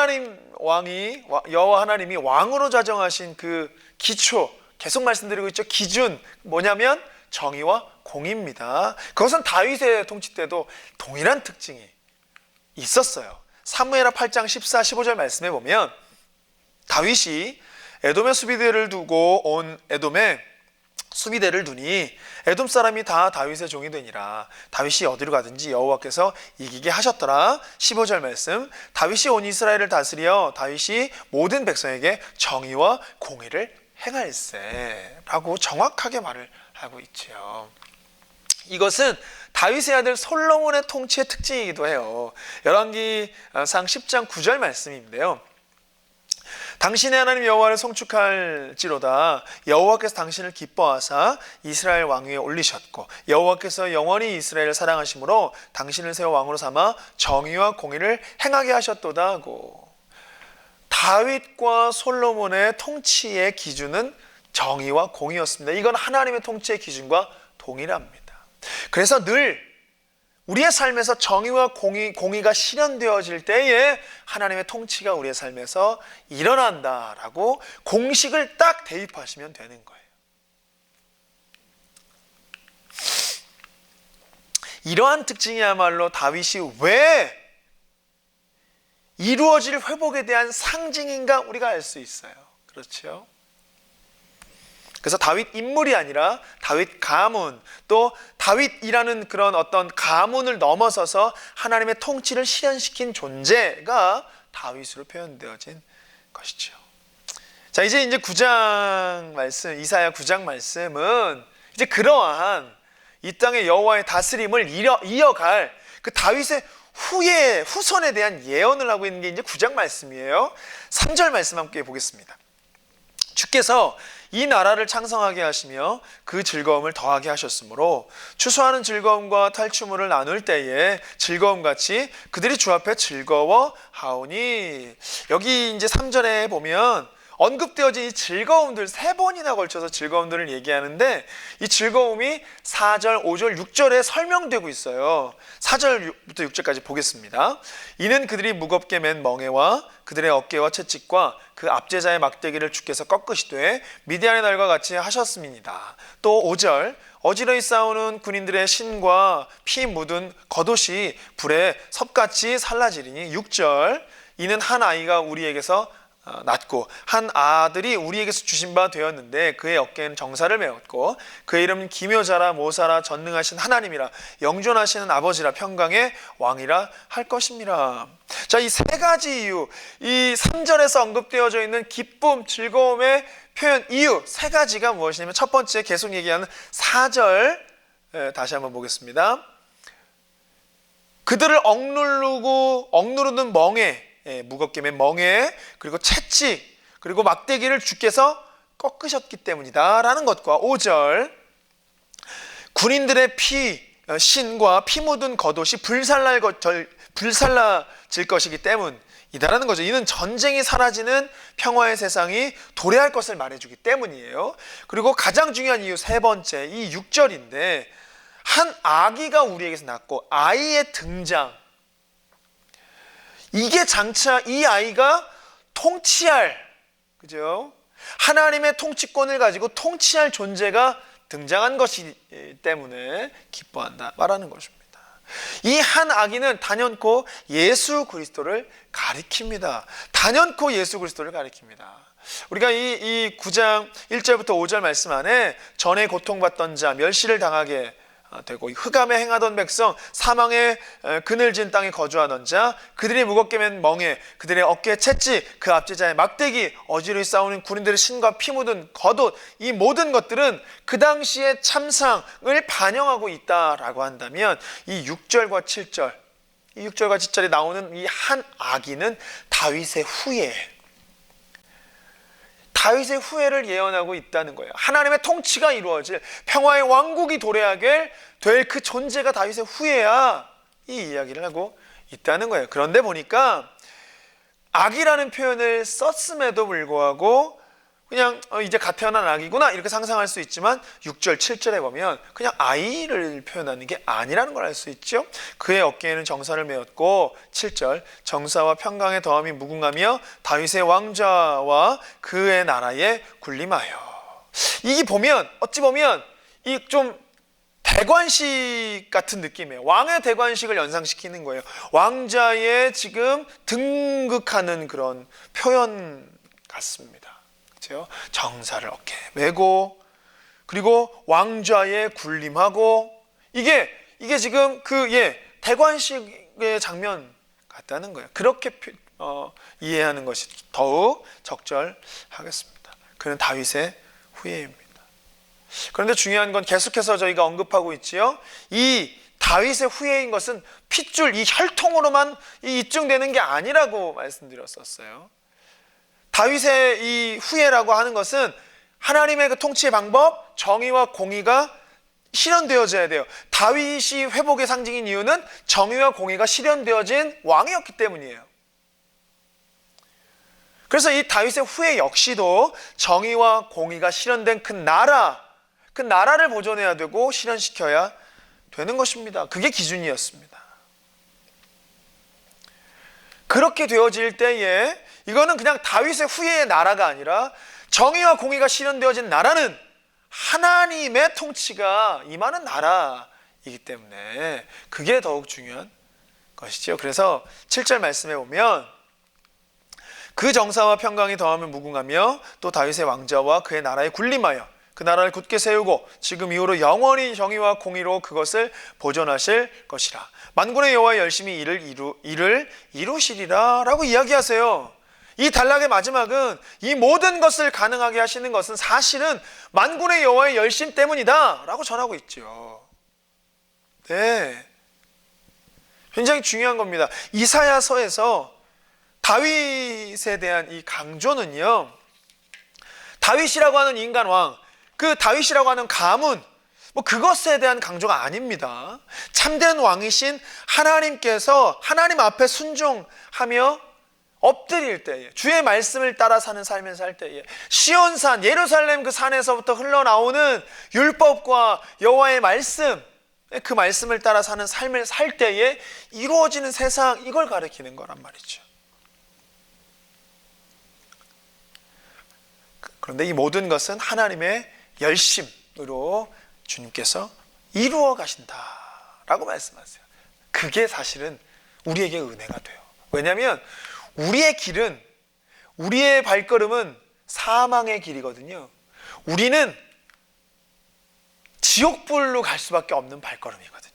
하나님이 왕으로 자정하신 그 기초, 계속 말씀드리고 있죠. 기준 뭐냐면 정의와 공의입니다. 그것은 다윗의 통치 때도 동일한 특징이 있었어요. 사무엘하 8장 14, 15절 말씀에 보면 다윗이 에돔의 수비대를 두고 온 에돔에 수비대를 두니 에돔 사람이 다 다윗의 종이 되니라. 다윗이 어디로 가든지 여호와께서 이기게 하셨더라. 15절 말씀, 다윗이 온 이스라엘을 다스려 다윗이 모든 백성에게 정의와 공의를 행할세 라고 정확하게 말을 하고 있죠. 이것은 다윗의 아들 솔로몬의 통치의 특징이기도 해요. 열왕기상 10장 9절 말씀인데요, 당신의 하나님 여호와를 송축할지로다. 여호와께서 당신을 기뻐하사 이스라엘 왕 위에 올리셨고 여호와께서 영원히 이스라엘을 사랑하심으로 당신을 세워 왕으로 삼아 정의와 공의를 행하게 하셨도다 하고, 다윗과 솔로몬의 통치의 기준은 정의와 공의였습니다. 이건 하나님의 통치의 기준과 동일합니다. 그래서 늘 우리의 삶에서 정의와 공의가 실현되어질 때에 하나님의 통치가 우리의 삶에서 일어난다라고 공식을 딱 대입하시면 되는 거예요. 이러한 특징이야말로 다윗이 왜 이루어질 회복에 대한 상징인가 우리가 알 수 있어요. 그렇죠? 그래서 다윗 인물이 아니라 다윗 가문, 또 다윗이라는 그런 어떤 가문을 넘어서서 하나님의 통치를 실현시킨 존재가 다윗으로 표현되어진 것이죠. 자, 이제 9장 말씀, 이사야 9장 말씀은 이제 그러한 이 땅의 여호와의 다스림을 이어갈 그 다윗의 후손에 대한 예언을 하고 있는 게 이제 9장 말씀이에요. 3절 말씀 함께 보겠습니다. 주께서 이 나라를 창성하게 하시며 그 즐거움을 더하게 하셨으므로 추수하는 즐거움과 탈취물을 나눌 때에 즐거움같이 그들이 주 앞에 즐거워하오니. 여기 이제 3절에 보면 언급되어진 이 즐거움들 3번이나 걸쳐서 즐거움들을 얘기하는데, 이 즐거움이 4절, 5절, 6절에 설명되고 있어요. 4절부터 6절까지 보겠습니다. 이는 그들이 무겁게 맨 멍에와 그들의 어깨와 채찍과 그 압제자의 막대기를 주께서 꺾으시되 미디안의 날과 같이 하셨음이니이다. 또 5절, 어지러이 싸우는 군인들의 신과 피 묻은 겉옷이 불에 섭같이 살라지리니. 6절, 이는 한 아이가 우리에게서 낳고 한 아들이 우리에게서 주신 바 되었는데 그의 어깨에는 정사를 메었고 그의 이름은 기묘자라 모사라 전능하신 하나님이라 영존하시는 아버지라 평강의 왕이라 할 것입니다. 자, 이 3가지 이유, 이 3절에서 언급되어져 있는 기쁨, 즐거움의 표현 이유 3가지가 무엇이냐면, 첫 번째 계속 얘기하는 4절 다시 한번 보겠습니다. 그들을 억누르는 멍에, 무겁게 맨 멍에, 그리고 채찍, 그리고 막대기를 주께서 꺾으셨기 때문이다 라는 것과, 5절, 군인들의 신과 피 묻은 겉옷이 불살라질 것이기 때문이다라는 거죠. 이는 전쟁이 사라지는 평화의 세상이 도래할 것을 말해주기 때문이에요. 그리고 가장 중요한 이유 3번째, 이 6절인데, 한 아기가 우리에게서 낳고 아이의 등장, 이게 장차 이 아이가 통치할, 그죠? 하나님의 통치권을 가지고 통치할 존재가 등장한 것이기 때문에 기뻐한다 말하는 것입니다. 이 한 아기는 단연코 예수 그리스도를 가리킵니다. 단연코 예수 그리스도를 가리킵니다. 우리가 이 9장 1절부터 5절 말씀 안에 전에 고통받던 자, 멸시를 당하게 되고 흑암에 행하던 백성, 사망의 그늘진 땅에 거주하던 자, 그들이 무겁게 맨 멍에, 그들의 어깨에 채찍, 그 압제자의 막대기, 어지러이 싸우는 군인들의 신과 피 묻은 겉옷, 이 모든 것들은 그 당시의 참상을 반영하고 있다라고 한다면, 이 6절과 7절, 이 6절과 7절에 나오는 이 한 아기는 다윗의 후예를 예언하고 있다는 거예요. 하나님의 통치가 이루어질, 평화의 왕국이 도래하게 될 그 존재가 다윗의 후예야, 이 이야기를 하고 있다는 거예요. 그런데 보니까 악이라는 표현을 썼음에도 불구하고 그냥 이제 갓 태어난 아기구나 이렇게 상상할 수 있지만, 6절, 7절에 보면 그냥 아이를 표현하는 게 아니라는 걸 알 수 있죠. 그의 어깨에는 정사를 메었고, 7절, 정사와 평강의 더함이 무궁하며 다윗의 왕좌와 그의 나라에 군림하여. 이게 보면 어찌 보면 이 좀 대관식 같은 느낌이에요. 왕의 대관식을 연상시키는 거예요. 왕자의 지금 등극하는 그런 표현 같습니다. 그렇죠? 정사를 어깨에 메고 그리고 왕좌에 군림하고 이게 지금 대관식의 장면 같다는 거예요. 그렇게 이해하는 것이 더욱 적절하겠습니다. 그는 다윗의 후예입니다. 그런데 중요한 건 계속해서 저희가 언급하고 있지요. 이 다윗의 후예인 것은 핏줄, 이 혈통으로만 입증되는 게 아니라고 말씀드렸었어요. 다윗의 이 후예라고 하는 것은 하나님의 그 통치의 방법, 정의와 공의가 실현되어져야 돼요. 다윗이 회복의 상징인 이유는 정의와 공의가 실현되어진 왕이었기 때문이에요. 그래서 이 다윗의 후예 역시도 정의와 공의가 실현된 그 나라를 보존해야 되고 실현시켜야 되는 것입니다. 그게 기준이었습니다. 그렇게 되어질 때에 이거는 그냥 다윗의 후예의 나라가 아니라 정의와 공의가 실현되어진 나라는 하나님의 통치가 임하는 나라이기 때문에 그게 더욱 중요한 것이죠. 그래서 7절 말씀에 보면 그 정사와 평강이 더하면 무궁하며 또 다윗의 왕자와 그의 나라에 군림하여 그 나라를 굳게 세우고 지금 이후로 영원히 정의와 공의로 그것을 보존하실 것이라. 만군의 여호와 열심히 이를 이루시리라 라고 이야기하세요. 이 단락의 마지막은 이 모든 것을 가능하게 하시는 것은 사실은 만군의 여호와의 열심 때문이다 라고 전하고 있죠. 네, 굉장히 중요한 겁니다. 이사야서에서 다윗에 대한 이 강조는요, 다윗이라고 하는 인간 왕, 그 다윗이라고 하는 가문, 그것에 대한 강조가 아닙니다. 참된 왕이신 하나님께서 하나님 앞에 순종하며 엎드릴 때에, 주의 말씀을 따라 사는 삶을 살 때에, 시온산 예루살렘 그 산에서부터 흘러나오는 율법과 여호와의 말씀, 그 말씀을 따라 사는 삶을 살 때에 이루어지는 세상, 이걸 가리키는 거란 말이죠. 그런데 이 모든 것은 하나님의 열심으로 주님께서 이루어 가신다라고 말씀하세요. 그게 사실은 우리에게 은혜가 돼요. 왜냐하면 우리의 길은, 우리의 발걸음은 사망의 길이거든요. 우리는 지옥불로 갈 수밖에 없는 발걸음이거든요.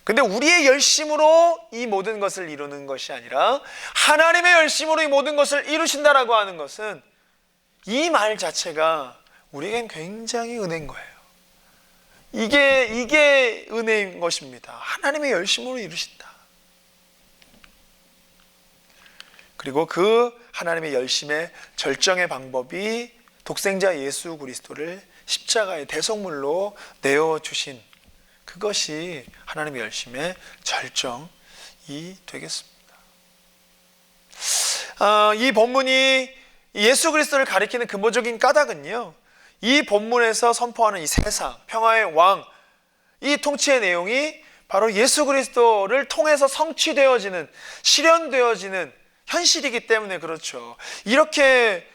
근데 우리의 열심으로 이 모든 것을 이루는 것이 아니라 하나님의 열심으로 이 모든 것을 이루신다라고 하는 것은, 이 말 자체가 우리에겐 굉장히 은혜인 거예요. 이게 은혜인 것입니다. 하나님의 열심으로 이루신다. 그리고 그 하나님의 열심의 절정의 방법이 독생자 예수 그리스도를 십자가의 대속물로 내어주신, 그것이 하나님의 열심의 절정이 되겠습니다. 이 본문이 예수 그리스도를 가리키는 근본적인 까닭은요, 이 본문에서 선포하는 이 세상, 평화의 왕, 이 통치의 내용이 바로 예수 그리스도를 통해서 성취되어지는, 실현되어지는 현실이기 때문에 그렇죠. 이렇게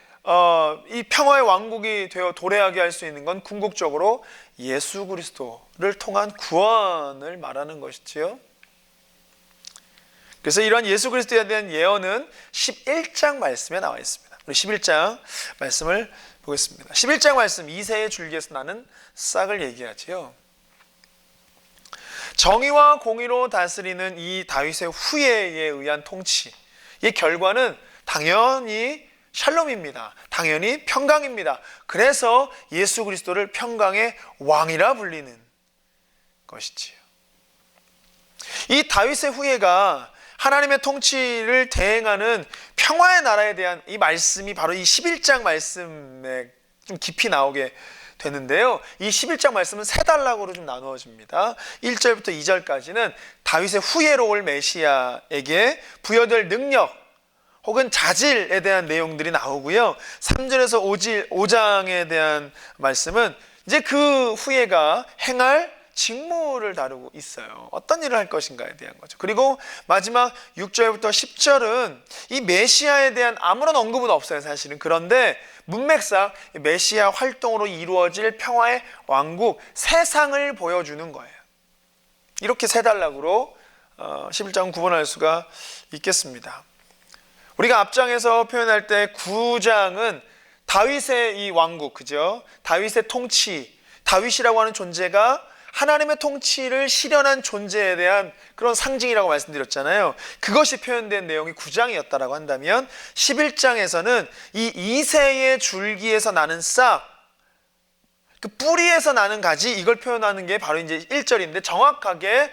이 평화의 왕국이 되어 도래하게 할 수 있는 건 궁극적으로 예수 그리스도를 통한 구원을 말하는 것이지요. 그래서 이러한 예수 그리스도에 대한 예언은 11장 말씀에 나와 있습니다. 우리 11장 말씀을 보겠습니다. 11장 말씀, 이새의 줄기에서 나는 싹을 얘기하지요. 정의와 공의로 다스리는 이 다윗의 후예에 의한 통치, 이 결과는 당연히 샬롬입니다. 당연히 평강입니다. 그래서 예수 그리스도를 평강의 왕이라 불리는 것이지요. 이 다윗의 후예가 하나님의 통치를 대행하는 평화의 나라에 대한 이 말씀이 바로 이 11장 말씀에 좀 깊이 나오게 되는데요. 이 11장 말씀은 세 단락으로 좀 나누어집니다. 1절부터 2절까지는 다윗의 후예로 올 메시아에게 부여될 능력 혹은 자질에 대한 내용들이 나오고요. 3절에서 5장에 대한 말씀은 이제 그 후예가 행할 직무를 다루고 있어요. 어떤 일을 할 것인가에 대한 거죠. 그리고 마지막 6절부터 10절은 이 메시아에 대한 아무런 언급은 없어요, 사실은. 그런데 문맥상 메시아 활동으로 이루어질 평화의 왕국, 세상을 보여주는 거예요. 이렇게 세 단락으로 11장은 구분할 수가 있겠습니다. 우리가 앞장에서 표현할 때 9장은 다윗의 이 왕국, 그죠? 다윗의 통치, 다윗이라고 하는 존재가 하나님의 통치를 실현한 존재에 대한 그런 상징이라고 말씀드렸잖아요. 그것이 표현된 내용이 9장이었다라고 한다면 11장에서는 이 이새의 줄기에서 나는 싹, 그 뿌리에서 나는 가지, 이걸 표현하는 게 바로 이제 1절인데, 정확하게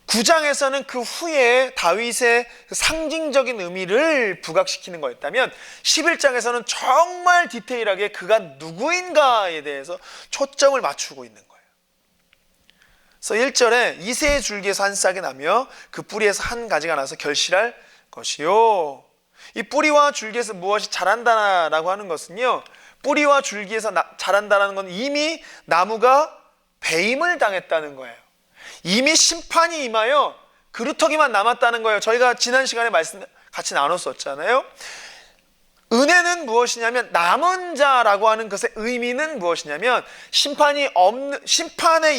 9장에서는 그 후에 다윗의 상징적인 의미를 부각시키는 거였다면 11장에서는 정말 디테일하게 그가 누구인가에 대해서 초점을 맞추고 있는 거예요. 그래서 1절에 이새의 줄기에서 한 싹이 나며 그 뿌리에서 한 가지가 나서 결실할 것이요. 이 뿌리와 줄기에서 무엇이 자란다라고 하는 것은요, 뿌리와 줄기에서 자란다는 건 이미 나무가 배임을 당했다는 거예요. 이미 심판이 임하여 그루터기만 남았다는 거예요. 저희가 지난 시간에 말씀 같이 나눴었잖아요. 은혜는 무엇이냐면, 남은 자라고 하는 것의 의미는 무엇이냐면, 심판의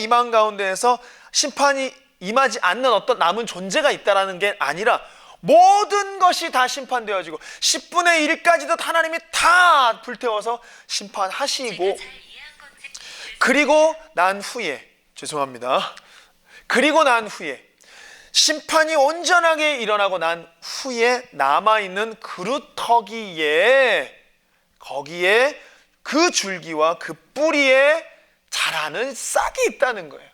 임한 가운데에서 심판이 임하지 않는 어떤 남은 존재가 있다라는 게 아니라 모든 것이 다 심판되어지고 10분의 1까지도 하나님이 다 불태워서 심판하시고, 그리고 난 후에, 그리고 난 후에 심판이 온전하게 일어나고 난 후에 남아있는 그루터기에, 거기에 그 줄기와 그 뿌리에 자라는 싹이 있다는 거예요.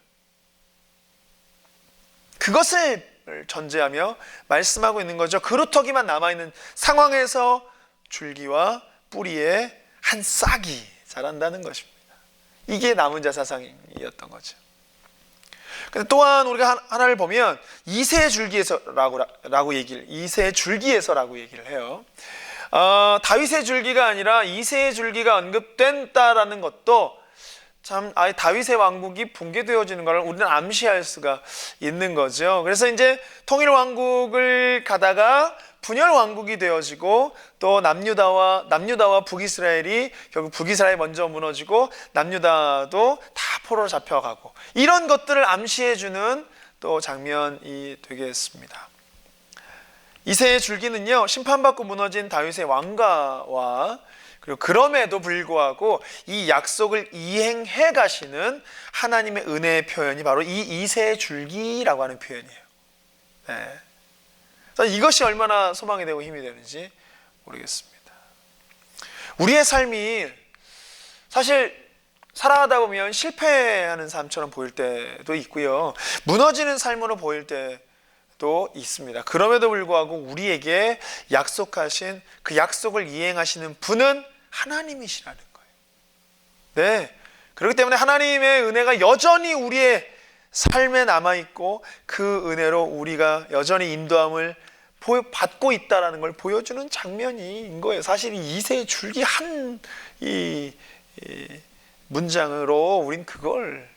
그것을 전제하며 말씀하고 있는 거죠. 그루터기만 남아있는 상황에서 줄기와 뿌리에 한 싹이 자란다는 것입니다. 이게 남은 자 사상이었던 거죠. 근데 또한 우리가 하나를 보면 이새의 줄기에서라고 얘기를 해요. 다윗의 줄기가 아니라 이새의 줄기가 언급된다라는 것도 참 아예 다윗의 왕국이 붕괴되어지는 것을 우리는 암시할 수가 있는 거죠. 그래서 이제 통일 왕국을 가다가 분열 왕국이 되어지고, 또 남유다와 북이스라엘이 결국 북이스라엘이 먼저 무너지고 남유다도 다 포로로 잡혀가고, 이런 것들을 암시해주는 또 장면이 되겠습니다. 이새의 줄기는요, 심판받고 무너진 다윗의 왕가와, 그리고 그럼에도 불구하고 이 약속을 이행해 가시는 하나님의 은혜의 표현이 바로 이 이새의 줄기라고 하는 표현이에요. 네. 이것이 얼마나 소망이 되고 힘이 되는지 모르겠습니다. 우리의 삶이 사실 살아가다 보면 실패하는 삶처럼 보일 때도 있고요, 무너지는 삶으로 보일 때도 있습니다. 그럼에도 불구하고 우리에게 약속하신 그 약속을 이행하시는 분은 하나님이시라는 거예요. 네, 그렇기 때문에 하나님의 은혜가 여전히 우리의 삶에 남아있고, 그 은혜로 우리가 여전히 인도함을 받고 있다는 걸 보여주는 장면인 거예요. 사실 이 이새의 줄기 이 문장으로 우린 그걸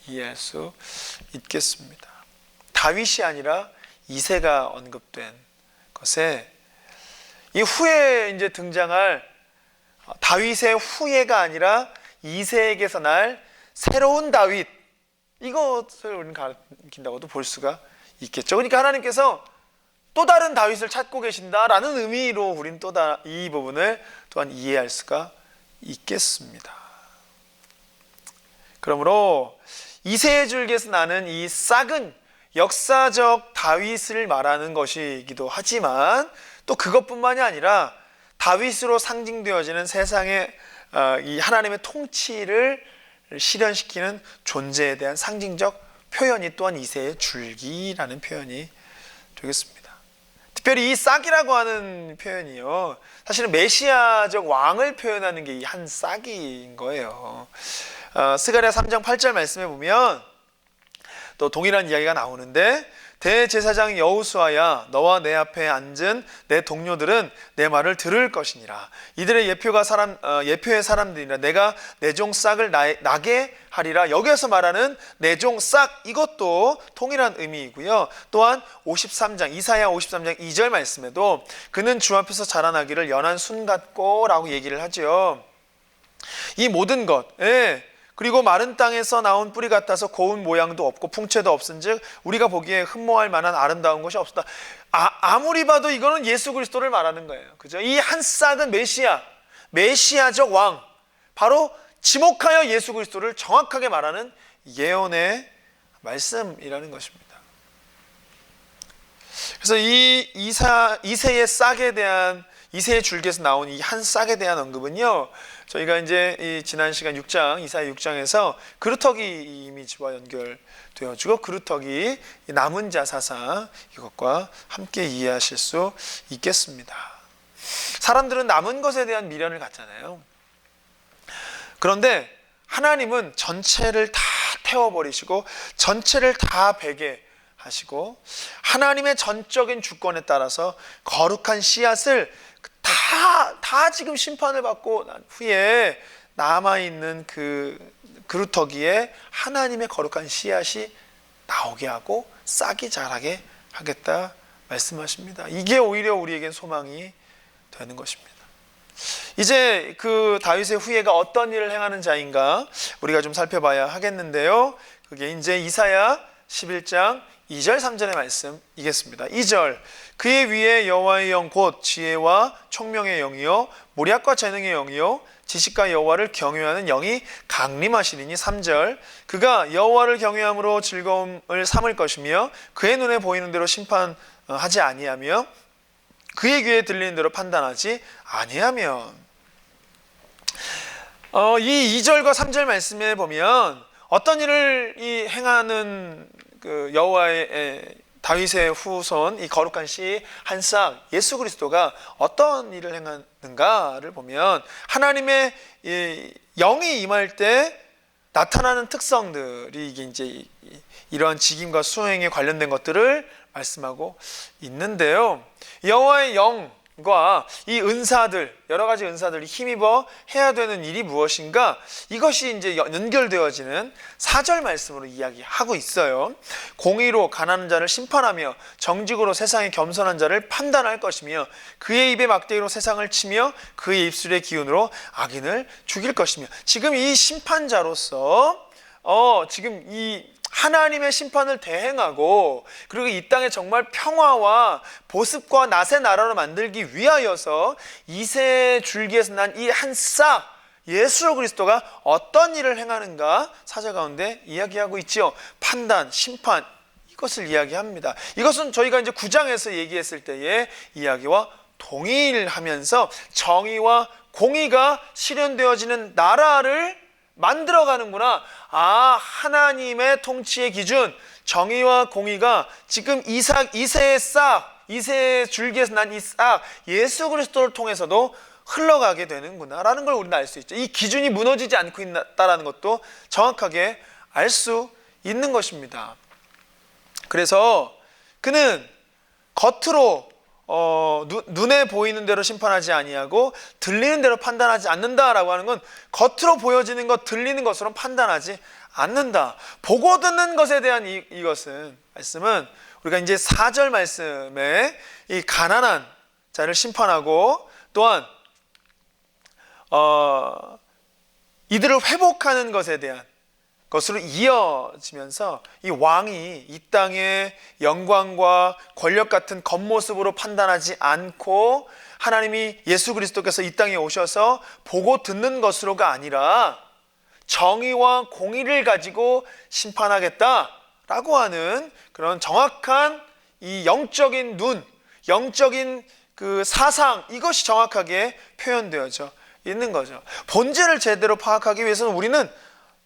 이해할 수 있겠습니다. 다윗이 아니라 이새가 언급된 것에, 이 후에 이제 등장할 다윗의 후예가 아니라 이새에게서 날 새로운 다윗, 이것을 우리는 가리킨다고도 볼 수가 있겠죠. 그러니까 하나님께서 또 다른 다윗을 찾고 계신다라는 의미로 우린 이 부분을 또한 이해할 수가 있겠습니다. 그러므로 이새의 줄기에서 나는 이 싹은 역사적 다윗을 말하는 것이기도 하지만, 또 그것뿐만이 아니라 다윗으로 상징되어지는 세상의 이 하나님의 통치를 실현시키는 존재에 대한 상징적 표현이 또한 이새의 줄기라는 표현이 되겠습니다. 특별히 이 싹이라고 하는 표현이요, 사실은 메시아적 왕을 표현하는 게 이 한 싹인 거예요. 스가랴 3장 8절 말씀에 보면 또 동일한 이야기가 나오는데, 대제사장 여호수아야, 너와 내 앞에 앉은 내 동료들은 내 말을 들을 것이니라. 이들의 예표의 사람들이라. 내가 내 종 싹을 나게 하리라. 여기에서 말하는 내 종 싹, 이것도 동일한 의미이고요. 또한 이사야 53장 2절 말씀에도 그는 주 앞에서 자라나기를 연한 순 같고 라고 얘기를 하죠. 이 모든 것, 그리고 마른 땅에서 나온 뿌리 같아서 고운 모양도 없고 풍채도 없은즉 우리가 보기에 흠모할 만한 아름다운 것이 없었다. 아무리 봐도 이거는 예수 그리스도를 말하는 거예요. 그죠? 이 한 싹은 메시아, 메시아적 왕, 바로 지목하여 예수 그리스도를 정확하게 말하는 예언의 말씀이라는 것입니다. 그래서 이 이새의 싹에 대한, 이새의 줄기에서 나온 이 한 싹에 대한 언급은요, 저희가 이제 이 지난 시간 6장, 이사야 6장에서 그루터기 이미지와 연결되어지고, 그루터기 남은 자 사상, 이것과 함께 이해하실 수 있겠습니다. 사람들은 남은 것에 대한 미련을 갖잖아요. 그런데 하나님은 전체를 다 태워버리시고 전체를 다 베게 하시고, 하나님의 전적인 주권에 따라서 거룩한 씨앗을 다 지금 심판을 받고 난 후에 남아있는 그 그루터기에 하나님의 거룩한 씨앗이 나오게 하고 싹이 자라게 하겠다 말씀하십니다. 이게 오히려 우리에겐 소망이 되는 것입니다. 이제 그 다윗의 후예가 어떤 일을 행하는 자인가 우리가 좀 살펴봐야 하겠는데요, 그게 이제 이사야 11장 2절 3절의 말씀이겠습니다. 2절, 그의 위에 여호와의 영 곧 지혜와 총명의 영이요 모략과 재능의 영이요 지식과 여호와를 경외하는 영이 강림하시리니. 3절, 그가 여호와를 경외함으로 즐거움을 삼을 것이며 그의 눈에 보이는 대로 심판하지 아니하며 그의 귀에 들리는 대로 판단하지 아니하며. 이 2절과 3절 말씀에 보면 어떤 일을 행하는 그 여호와의 다윗의 후손, 이 거룩한 씨 한 싹 예수 그리스도가 어떤 일을 행하는가를 보면, 하나님의 영이 임할 때 나타나는 특성들이 이제 이러한 직임과 수행에 관련된 것들을 말씀하고 있는데요, 여호와의 영과 이 은사들, 여러 가지 은사들이 힘입어 해야 되는 일이 무엇인가, 이것이 이제 연결되어지는 4절 말씀으로 이야기하고 있어요. 공의로 가난한 자를 심판하며 정직으로 세상의 겸손한 자를 판단할 것이며 그의 입에 막대기로 세상을 치며 그의 입술의 기운으로 악인을 죽일 것이며. 지금 이 심판자로서 지금 이 하나님의 심판을 대행하고, 그리고 이 땅에 정말 평화와 보습과 낫의 나라로 만들기 위하여서 이새 줄기에서 난 이 한 싹 예수 그리스도가 어떤 일을 행하는가 4절 가운데 이야기하고 있죠. 판단, 심판, 이것을 이야기합니다. 이것은 저희가 이제 9장에서 얘기했을 때의 이야기와 동일하면서 정의와 공의가 실현되어지는 나라를 만들어가는구나. 하나님의 통치의 기준, 정의와 공의가 지금 이새의 싹, 이새의 줄기에서 난 이 싹 예수 그리스도를 통해서도 흘러가게 되는구나 라는 걸 우리는 알 수 있죠. 이 기준이 무너지지 않고 있다는 것도 정확하게 알 수 있는 것입니다. 그래서 그는 겉으로 눈에 보이는 대로 심판하지 아니하고 들리는 대로 판단하지 않는다라고 하는 건, 겉으로 보여지는 것, 들리는 것으로 판단하지 않는다. 보고 듣는 것에 대한 이것은 말씀은 우리가 이제 4절 말씀에 이 가난한 자를 심판하고 또한 이들을 회복하는 것에 대한 것으로 이어지면서 이 왕이 이 땅의 영광과 권력 같은 겉모습으로 판단하지 않고 하나님이 예수 그리스도께서 이 땅에 오셔서 보고 듣는 것으로가 아니라 정의와 공의를 가지고 심판하겠다라고 하는 그런 정확한 이 영적인 눈, 영적인 그 사상, 이것이 정확하게 표현되어져 있는 거죠. 본질을 제대로 파악하기 위해서는 우리는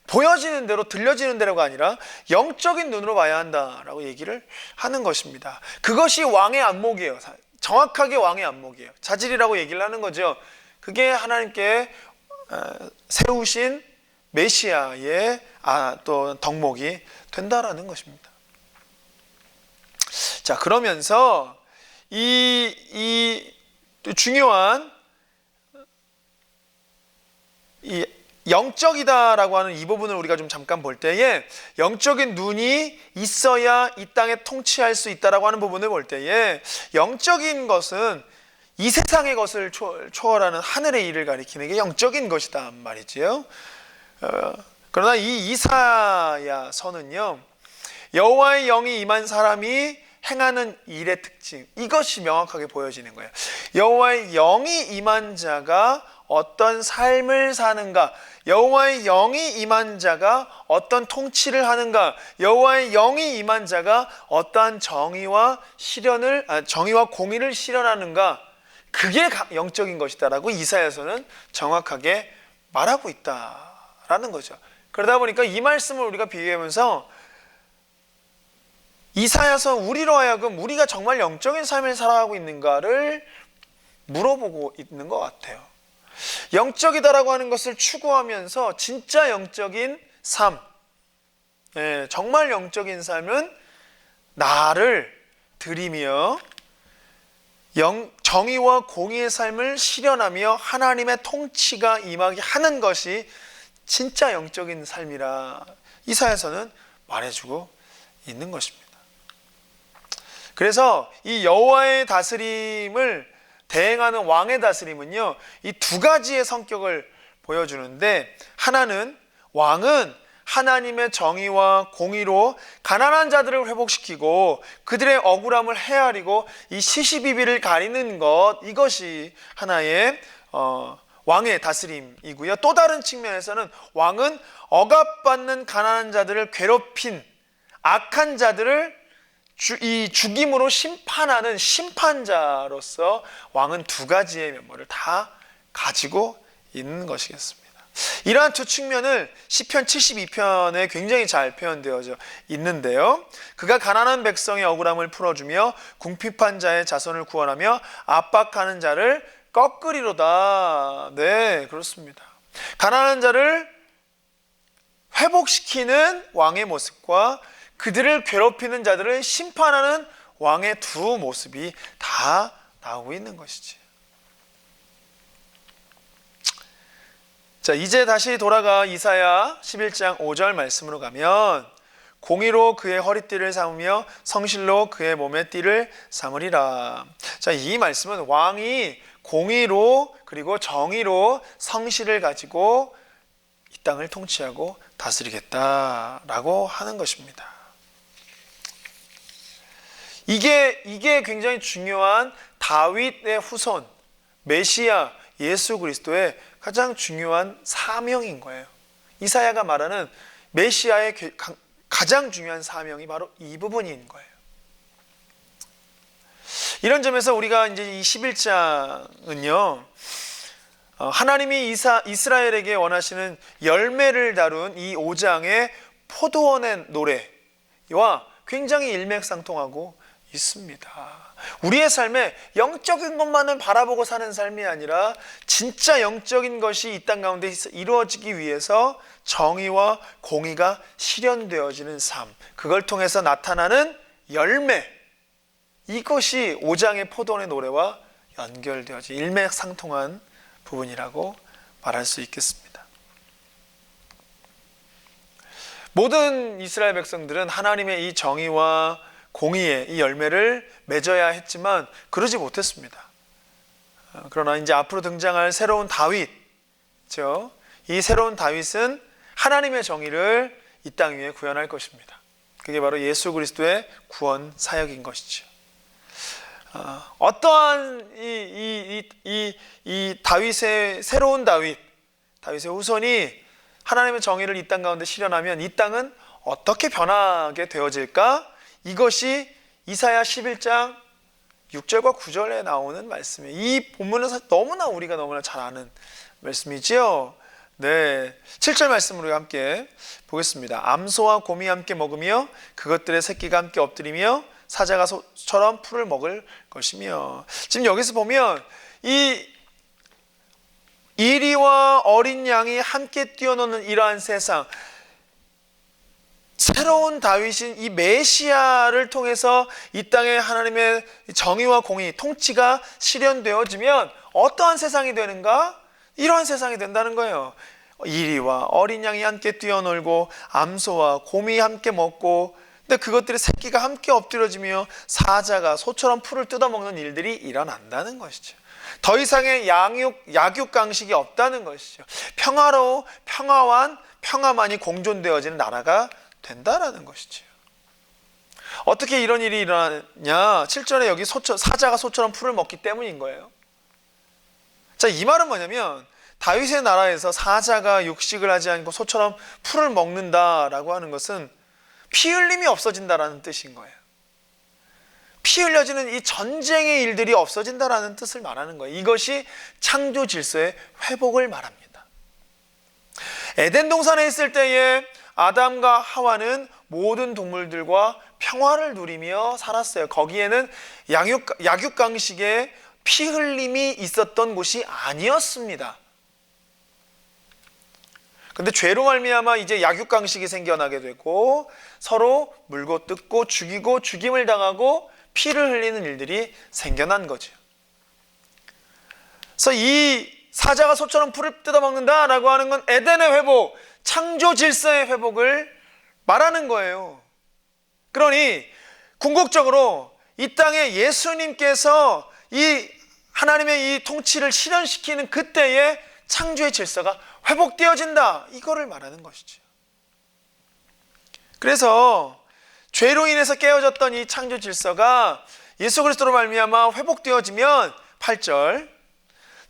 보여지는 대로, 들려지는 대로가 아니라 영적인 눈으로 봐야 한다라고 얘기를 하는 것입니다. 그것이 왕의 안목이에요. 정확하게 왕의 안목이에요. 자질이라고 얘기를 하는 거죠. 그게 하나님께 세우신 메시아의 또 덕목이 된다라는 것입니다. 자, 그러면서 이 중요한 이 영적이다라고 하는 이 부분을 우리가 좀 잠깐 볼 때에, 영적인 눈이 있어야 이 땅에 통치할 수 있다라고 하는 부분을 볼 때에, 영적인 것은 이 세상의 것을 초월하는 하늘의 일을 가리키는 게 영적인 것이다 말이지요. 그러나 이 이사야서는요, 여호와의 영이 임한 사람이 행하는 일의 특징, 이것이 명확하게 보여지는 거예요. 여호와의 영이 임한 자가 어떤 삶을 사는가, 여호와의 영이 임한 자가 어떤 통치를 하는가, 여호와의 영이 임한 자가 어떠한 정의와 공의를 실현하는가, 그게 영적인 것이다라고 이사야서는 정확하게 말하고 있다라는 거죠. 그러다 보니까 이 말씀을 우리가 비교하면서 이사야서 우리로 하여금 우리가 정말 영적인 삶을 살아가고 있는가를 물어보고 있는 것 같아요. 영적이다라고 하는 것을 추구하면서 진짜 영적인 삶, 정말 영적인 삶은 나를 드리며 정의와 공의의 삶을 실현하며 하나님의 통치가 임하게 하는 것이 진짜 영적인 삶이라 이사야서는 말해주고 있는 것입니다. 그래서 이 여호와의 다스림을 대행하는 왕의 다스림은요, 이 두 가지의 성격을 보여주는데, 하나는, 왕은 하나님의 정의와 공의로 가난한 자들을 회복시키고 그들의 억울함을 헤아리고 이 시시비비를 가리는 것, 이것이 하나의 왕의 다스림이고요. 또 다른 측면에서는 왕은 억압받는 가난한 자들을 괴롭힌 악한 자들을 죽임으로 심판하는 심판자로서 왕은 두 가지의 면모를 다 가지고 있는 것이겠습니다. 이러한 두 측면을 시편 72편에 굉장히 잘 표현되어져 있는데요. 그가 가난한 백성의 억울함을 풀어주며 궁핍한 자의 자손을 구원하며 압박하는 자를 꺾으리로다. 네, 그렇습니다. 가난한 자를 회복시키는 왕의 모습과 그들을 괴롭히는 자들을 심판하는 왕의 두 모습이 다 나오고 있는 것이지. 자, 이제 다시 돌아가 이사야 11장 5절 말씀으로 가면, 공의로 그의 허리띠를 삼으며 성실로 그의 몸의 띠를 삼으리라. 자, 이 말씀은 왕이 공의로 그리고 정의로 성실을 가지고 이 땅을 통치하고 다스리겠다라고 하는 것입니다. 이게 굉장히 중요한 다윗의 후손, 메시아 예수 그리스도의 가장 중요한 사명인 거예요. 이사야가 말하는 메시아의 가장 중요한 사명이 바로 이 부분인 거예요. 이런 점에서 우리가 이제 이 11장은요, 하나님이 이스라엘에게 원하시는 열매를 다룬 이 5장의 포도원의 노래와 굉장히 일맥상통하고 있습니다. 우리의 삶에 영적인 것만을 바라보고 사는 삶이 아니라 진짜 영적인 것이 이 땅 가운데 이루어지기 위해서 정의와 공의가 실현되어지는 삶, 그걸 통해서 나타나는 열매, 이것이 5장의 포도원의 노래와 연결되어진 일맥상통한 부분이라고 말할 수 있겠습니다. 모든 이스라엘 백성들은 하나님의 이 정의와 공의의 이 열매를 맺어야 했지만 그러지 못했습니다. 그러나 이제 앞으로 등장할 새로운 다윗, 이 새로운 다윗은 하나님의 정의를 이 땅 위에 구현할 것입니다. 그게 바로 예수 그리스도의 구원 사역인 것이죠. 어떠한 이 다윗의 새로운 다윗의 후손이 하나님의 정의를 이 땅 가운데 실현하면 이 땅은 어떻게 변하게 되어질까? 이것이 이사야 11장 6절과 9절에 나오는 말씀이에요. 이 본문은 너무나 우리가 너무나 잘 아는 말씀이지요. 네, 7절 말씀으로 함께 보겠습니다. 암소와 곰이 함께 먹으며 그것들의 새끼가 함께 엎드리며 사자가 소처럼 풀을 먹을 것이며. 지금 여기서 보면 이 이리와 어린 양이 함께 뛰어노는 이러한 세상, 새로운 다윗인 이 메시아를 통해서 이 땅에 하나님의 정의와 공의, 통치가 실현되어지면 어떠한 세상이 되는가? 이러한 세상이 된다는 거예요. 이리와 어린 양이 함께 뛰어놀고 암소와 곰이 함께 먹고, 근데 그것들의 새끼가 함께 엎드려지며 사자가 소처럼 풀을 뜯어먹는 일들이 일어난다는 것이죠. 더 이상의 약육강식이 없다는 것이죠. 평화와 평화만이 공존되어지는 나라가 된다라는 것이죠. 어떻게 이런 일이 일어나냐? 7절에 여기 사자가 소처럼 풀을 먹기 때문인 거예요. 자, 이 말은 뭐냐면 다윗의 나라에서 사자가 육식을 하지 않고 소처럼 풀을 먹는다라고 하는 것은 피 흘림이 없어진다라는 뜻인 거예요. 피 흘려지는 이 전쟁의 일들이 없어진다라는 뜻을 말하는 거예요. 이것이 창조 질서의 회복을 말합니다. 에덴 동산에 있을 때에 아담과 하와는 모든 동물들과 평화를 누리며 살았어요. 거기에는 약육강식의 피 흘림이 있었던 곳이 아니었습니다. 근데 죄로 말미암아 이제 약육강식이 생겨나게 되고 서로 물고 뜯고 죽이고 죽임을 당하고 피를 흘리는 일들이 생겨난 거죠. 그래서 이 사자가 소처럼 풀을 뜯어먹는다라고 하는 건 에덴의 회복, 창조 질서의 회복을 말하는 거예요. 그러니 궁극적으로 이 땅에 예수님께서 이 하나님의 이 통치를 실현시키는 그때에 창조의 질서가 회복되어진다, 이거를 말하는 것이죠. 그래서 죄로 인해서 깨어졌던 이 창조 질서가 예수 그리스도로 말미암아 회복되어지면 8절,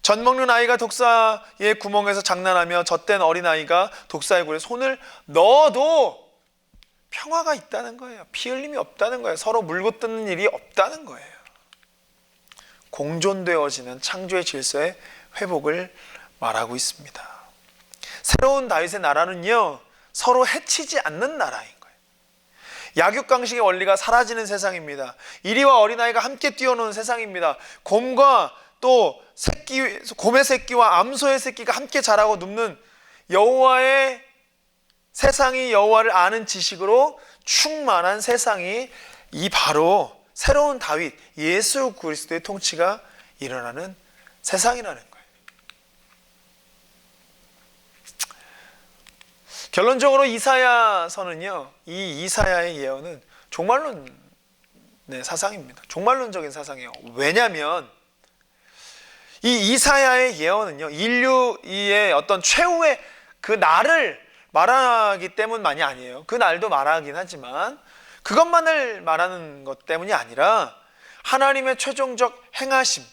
젖 먹는 아이가 독사의 구멍에서 장난하며 젖된 어린아이가 독사의 굴에 손을 넣어도 평화가 있다는 거예요. 피 흘림이 없다는 거예요. 서로 물고 뜯는 일이 없다는 거예요. 공존되어지는 창조의 질서의 회복을 말하고 있습니다. 새로운 다윗의 나라는요, 서로 해치지 않는 나라인 거예요. 약육강식의 원리가 사라지는 세상입니다. 이리와 어린아이가 함께 뛰어노는 세상입니다. 곰과 또 곰의 새끼와 암소의 새끼가 함께 자라고 눕는 여호와의 세상이 여호와를 아는 지식으로 충만한 세상이 이 바로 새로운 다윗, 예수 그리스도의 통치가 일어나는 세상이라는 거예요. 결론적으로 이사야서는요, 이 이사야의 예언은 종말론 사상입니다. 종말론적인 사상이에요. 왜냐하면 이 이사야의 예언은요, 인류의 어떤 최후의 그 날을 말하기 때문만이 아니에요. 그 날도 말하긴 하지만 그것만을 말하는 것 때문이 아니라 하나님의 최종적 행하심,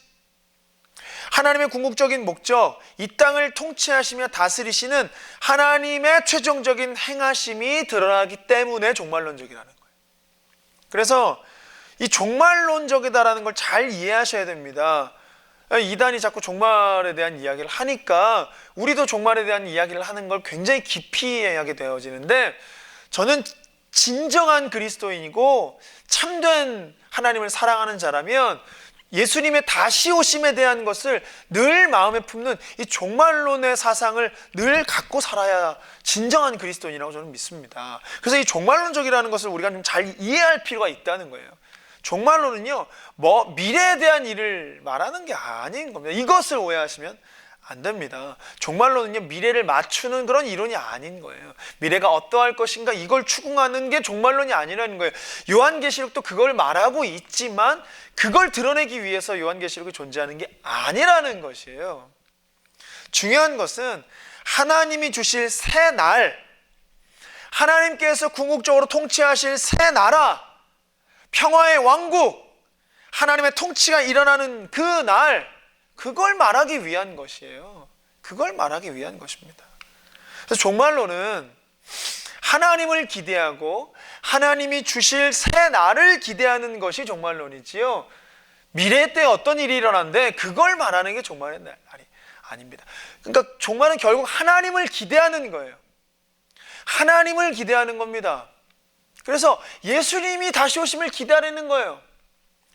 하나님의 궁극적인 목적, 이 땅을 통치하시며 다스리시는 하나님의 최종적인 행하심이 드러나기 때문에 종말론적이라는 거예요. 그래서 이 종말론적이다라는 걸 잘 이해하셔야 됩니다. 이단이 자꾸 종말에 대한 이야기를 하니까 우리도 종말에 대한 이야기를 하는 걸 굉장히 깊이 하게 되어지는데, 저는 진정한 그리스도인이고 참된 하나님을 사랑하는 자라면 예수님의 다시 오심에 대한 것을 늘 마음에 품는 이 종말론의 사상을 늘 갖고 살아야 진정한 그리스도인이라고 저는 믿습니다. 그래서 이 종말론적이라는 것을 우리가 좀 잘 이해할 필요가 있다는 거예요. 종말론은요, 미래에 대한 일을 말하는 게 아닌 겁니다. 이것을 오해하시면 안 됩니다. 종말론은요, 미래를 맞추는 그런 이론이 아닌 거예요. 미래가 어떠할 것인가, 이걸 추궁하는 게 종말론이 아니라는 거예요. 요한계시록도 그걸 말하고 있지만 그걸 드러내기 위해서 요한계시록이 존재하는 게 아니라는 것이에요. 중요한 것은 하나님이 주실 새 날, 하나님께서 궁극적으로 통치하실 새 나라, 평화의 왕국, 하나님의 통치가 일어나는 그 날, 그걸 말하기 위한 것이에요. 그걸 말하기 위한 것입니다. 그래서 종말론은 하나님을 기대하고 하나님이 주실 새 날을 기대하는 것이 종말론이지요, 미래 때 어떤 일이 일어나는데 그걸 말하는 게 종말의 날이 아닙니다. 그러니까 종말은 결국 하나님을 기대하는 거예요. 하나님을 기대하는 겁니다. 그래서 예수님이 다시 오심을 기다리는 거예요.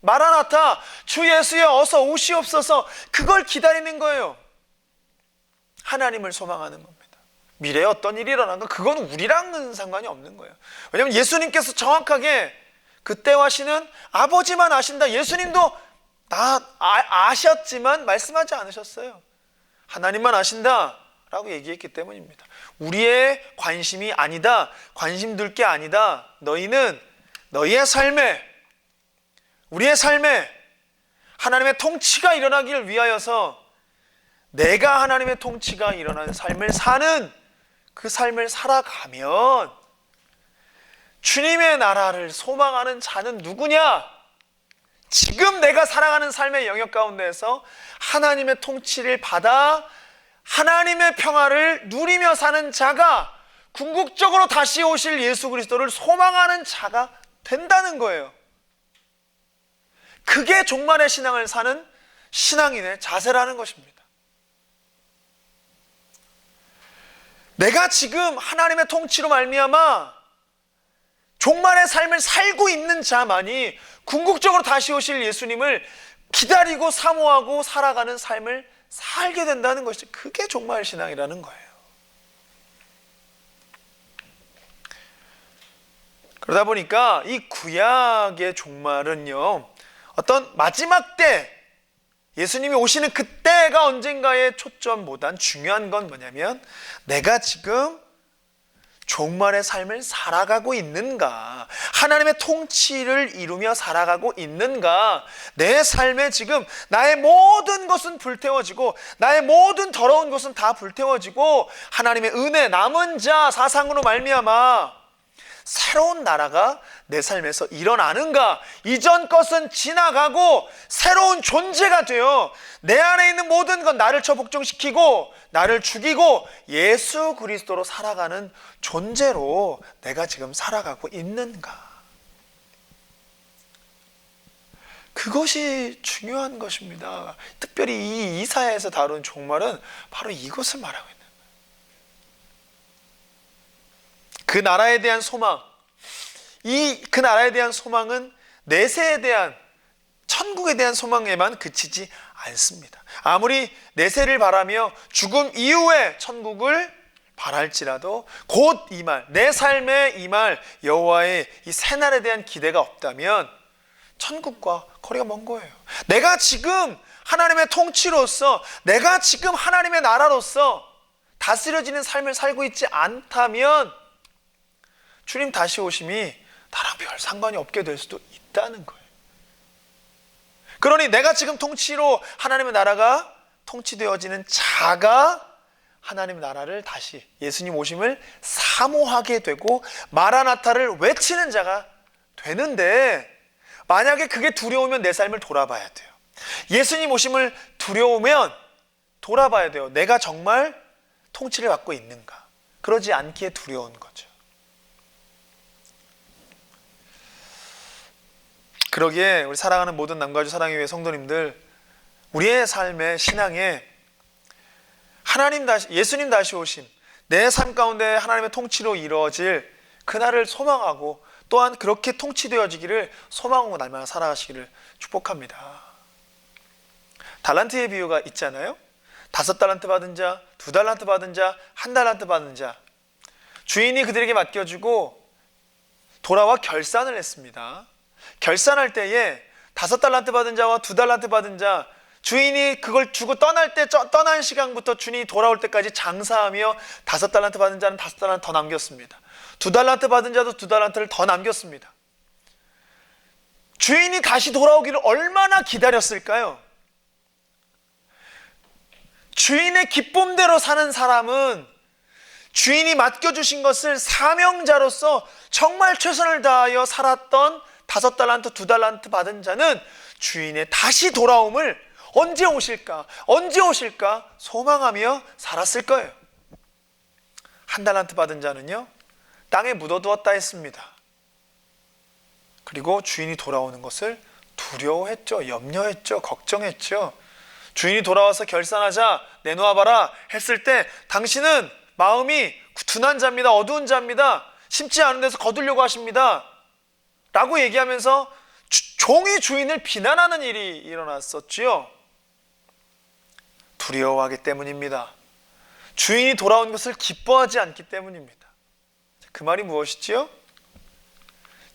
마라나타, 주 예수여 어서 오시옵소서, 그걸 기다리는 거예요. 하나님을 소망하는 겁니다. 미래에 어떤 일이 일어난가, 그건 우리랑은 상관이 없는 거예요. 왜냐하면 예수님께서 정확하게 그때와 시는 아버지만 아신다. 예수님도 다 아셨지만 말씀하지 않으셨어요. 하나님만 아신다 라고 얘기했기 때문입니다. 우리의 관심이 아니다, 관심 둘 게 아니다. 너희는 너희의 삶에, 우리의 삶에 하나님의 통치가 일어나기를 위하여서 내가 하나님의 통치가 일어나는 삶을 사는 그 삶을 살아가면 주님의 나라를 소망하는 자는 누구냐? 지금 내가 살아가는 삶의 영역 가운데에서 하나님의 통치를 받아 하나님의 평화를 누리며 사는 자가 궁극적으로 다시 오실 예수 그리스도를 소망하는 자가 된다는 거예요. 그게 종말의 신앙을 사는 신앙인의 자세라는 것입니다. 내가 지금 하나님의 통치로 말미암아 종말의 삶을 살고 있는 자만이 궁극적으로 다시 오실 예수님을 기다리고 사모하고 살아가는 삶을 살게 된다는 것이, 그게 종말 신앙이라는 거예요. 그러다 보니까 이 구약의 종말은요, 어떤 마지막 때, 예수님이 오시는 그때가 언젠가의 초점보단 중요한 건 뭐냐면, 내가 지금 종말의 삶을 살아가고 있는가, 하나님의 통치를 이루며 살아가고 있는가, 내 삶에 지금 나의 모든 것은 불태워지고 나의 모든 더러운 것은 다 불태워지고 하나님의 은혜, 남은 자 사상으로 말미암아 새로운 나라가 내 삶에서 일어나는가, 이전 것은 지나가고 새로운 존재가 되어 내 안에 있는 모든 건 나를 처복종시키고 나를 죽이고 예수 그리스도로 살아가는 존재로 내가 지금 살아가고 있는가, 그것이 중요한 것입니다. 특별히 이 이사야에서 다룬 종말은 바로 이것을 말하고 있는 거예요. 그 나라에 대한 소망, 그 나라에 대한 소망은 내세에 대한, 천국에 대한 소망에만 그치지 않습니다. 아무리 내세를 바라며 죽음 이후에 천국을 바랄지라도 곧 이말, 내 삶에 이말 여호와의 이 새날에 대한 기대가 없다면 천국과 거리가 먼 거예요. 내가 지금 하나님의 통치로서, 내가 지금 하나님의 나라로서 다스려지는 삶을 살고 있지 않다면 주님 다시 오심이 나랑 별 상관이 없게 될 수도 있다는 거예요. 그러니 내가 지금 통치로 하나님의 나라가 통치되어지는 자가 하나님의 나라를 다시, 예수님 오심을 사모하게 되고 마라나타를 외치는 자가 되는데, 만약에 그게 두려우면 내 삶을 돌아봐야 돼요. 예수님 오심을 두려우면 돌아봐야 돼요. 내가 정말 통치를 받고 있는가. 그러지 않기에 두려운 거죠. 그러기에 우리 사랑하는 모든 남과 여주 사랑의 교회 성도님들, 우리의 삶의 신앙에 예수님 다시 오심, 내 삶 가운데 하나님의 통치로 이루어질 그날을 소망하고 또한 그렇게 통치되어지기를 소망하고 날마다 살아가시기를 축복합니다. 달란트의 비유가 있잖아요. 5달란트 받은 자, 2달란트 받은 자, 1달란트 받은 자, 주인이 그들에게 맡겨주고 돌아와 결산을 했습니다. 결산할 때에 5달란트 받은 자와 2달란트 받은 자, 주인이 그걸 주고 떠날 때, 떠난 시간부터 주인이 돌아올 때까지 장사하며 5달란트 받은 자는 5달란트 더 남겼습니다. 2달란트 받은 자도 2달란트를 더 남겼습니다. 주인이 다시 돌아오기를 얼마나 기다렸을까요? 주인의 기쁨대로 사는 사람은 주인이 맡겨주신 것을 사명자로서 정말 최선을 다하여 살았던 5달란트, 2달란트 받은 자는 주인의 다시 돌아옴을 언제 오실까 소망하며 살았을 거예요. 1달란트 받은 자는요, 땅에 묻어두었다 했습니다. 그리고 주인이 돌아오는 것을 두려워했죠. 염려했죠. 걱정했죠. 주인이 돌아와서 결산하자, 내놓아봐라 했을 때 당신은 마음이 둔한 자입니다. 어두운 자입니다. 심지 않은 데서 거두려고 하십니다 라고 얘기하면서 종이 주인을 비난하는 일이 일어났었지요. 두려워하기 때문입니다. 주인이 돌아온 것을 기뻐하지 않기 때문입니다. 그 말이 무엇이지요?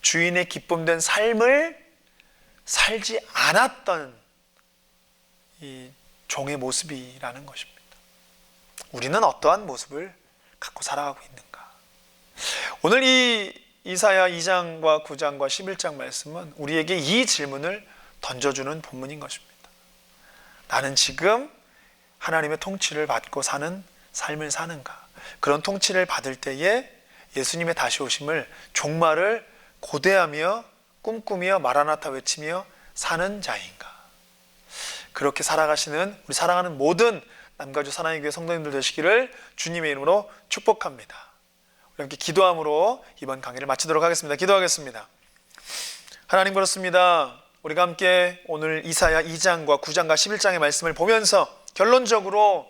주인의 기쁨된 삶을 살지 않았던 이 종의 모습이라는 것입니다. 우리는 어떠한 모습을 갖고 살아가고 있는가? 오늘 이 이사야 2장과 9장과 11장 말씀은 우리에게 이 질문을 던져주는 본문인 것입니다. 나는 지금 하나님의 통치를 받고 사는 삶을 사는가? 그런 통치를 받을 때에 예수님의 다시 오심을, 종말을 고대하며 꿈꾸며 마라나타 외치며 사는 자인가? 그렇게 살아가시는 우리 사랑하는 모든 남가주 사랑의 교회 성도님들 되시기를 주님의 이름으로 축복합니다. 우리 함께 기도함으로 이번 강의를 마치도록 하겠습니다. 기도하겠습니다. 하나님, 그렇습니다. 우리가 함께 오늘 이사야 2장과 9장과 11장의 말씀을 보면서 결론적으로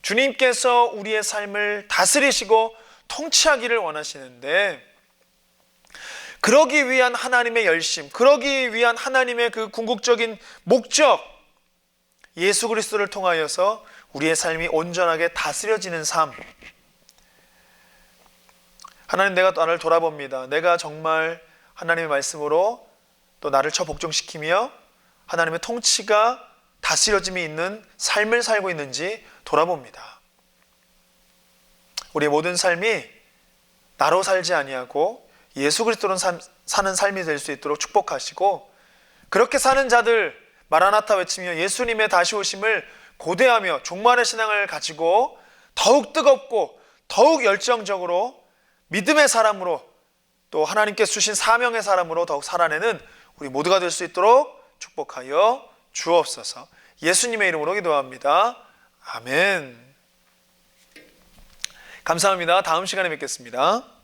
주님께서 우리의 삶을 다스리시고 통치하기를 원하시는데, 그러기 위한 하나님의 열심, 그러기 위한 하나님의 그 궁극적인 목적, 예수 그리스도를 통하여서 우리의 삶이 온전하게 다스려지는 삶. 하나님, 내가 나를 돌아봅니다. 내가 정말 하나님의 말씀으로 또 나를 처복종시키며 하나님의 통치가 다스려짐이 있는 삶을 살고 있는지 돌아봅니다. 우리의 모든 삶이 나로 살지 아니하고 예수 그리스도로 사는 삶이 될 수 있도록 축복하시고, 그렇게 사는 자들 마라나타 외치며 예수님의 다시 오심을 고대하며 종말의 신앙을 가지고 더욱 뜨겁고 더욱 열정적으로 믿음의 사람으로, 또 하나님께 주신 사명의 사람으로 더욱 살아내는 우리 모두가 될 수 있도록 축복하여 주옵소서. 예수님의 이름으로 기도합니다. 아멘. 감사합니다. 다음 시간에 뵙겠습니다.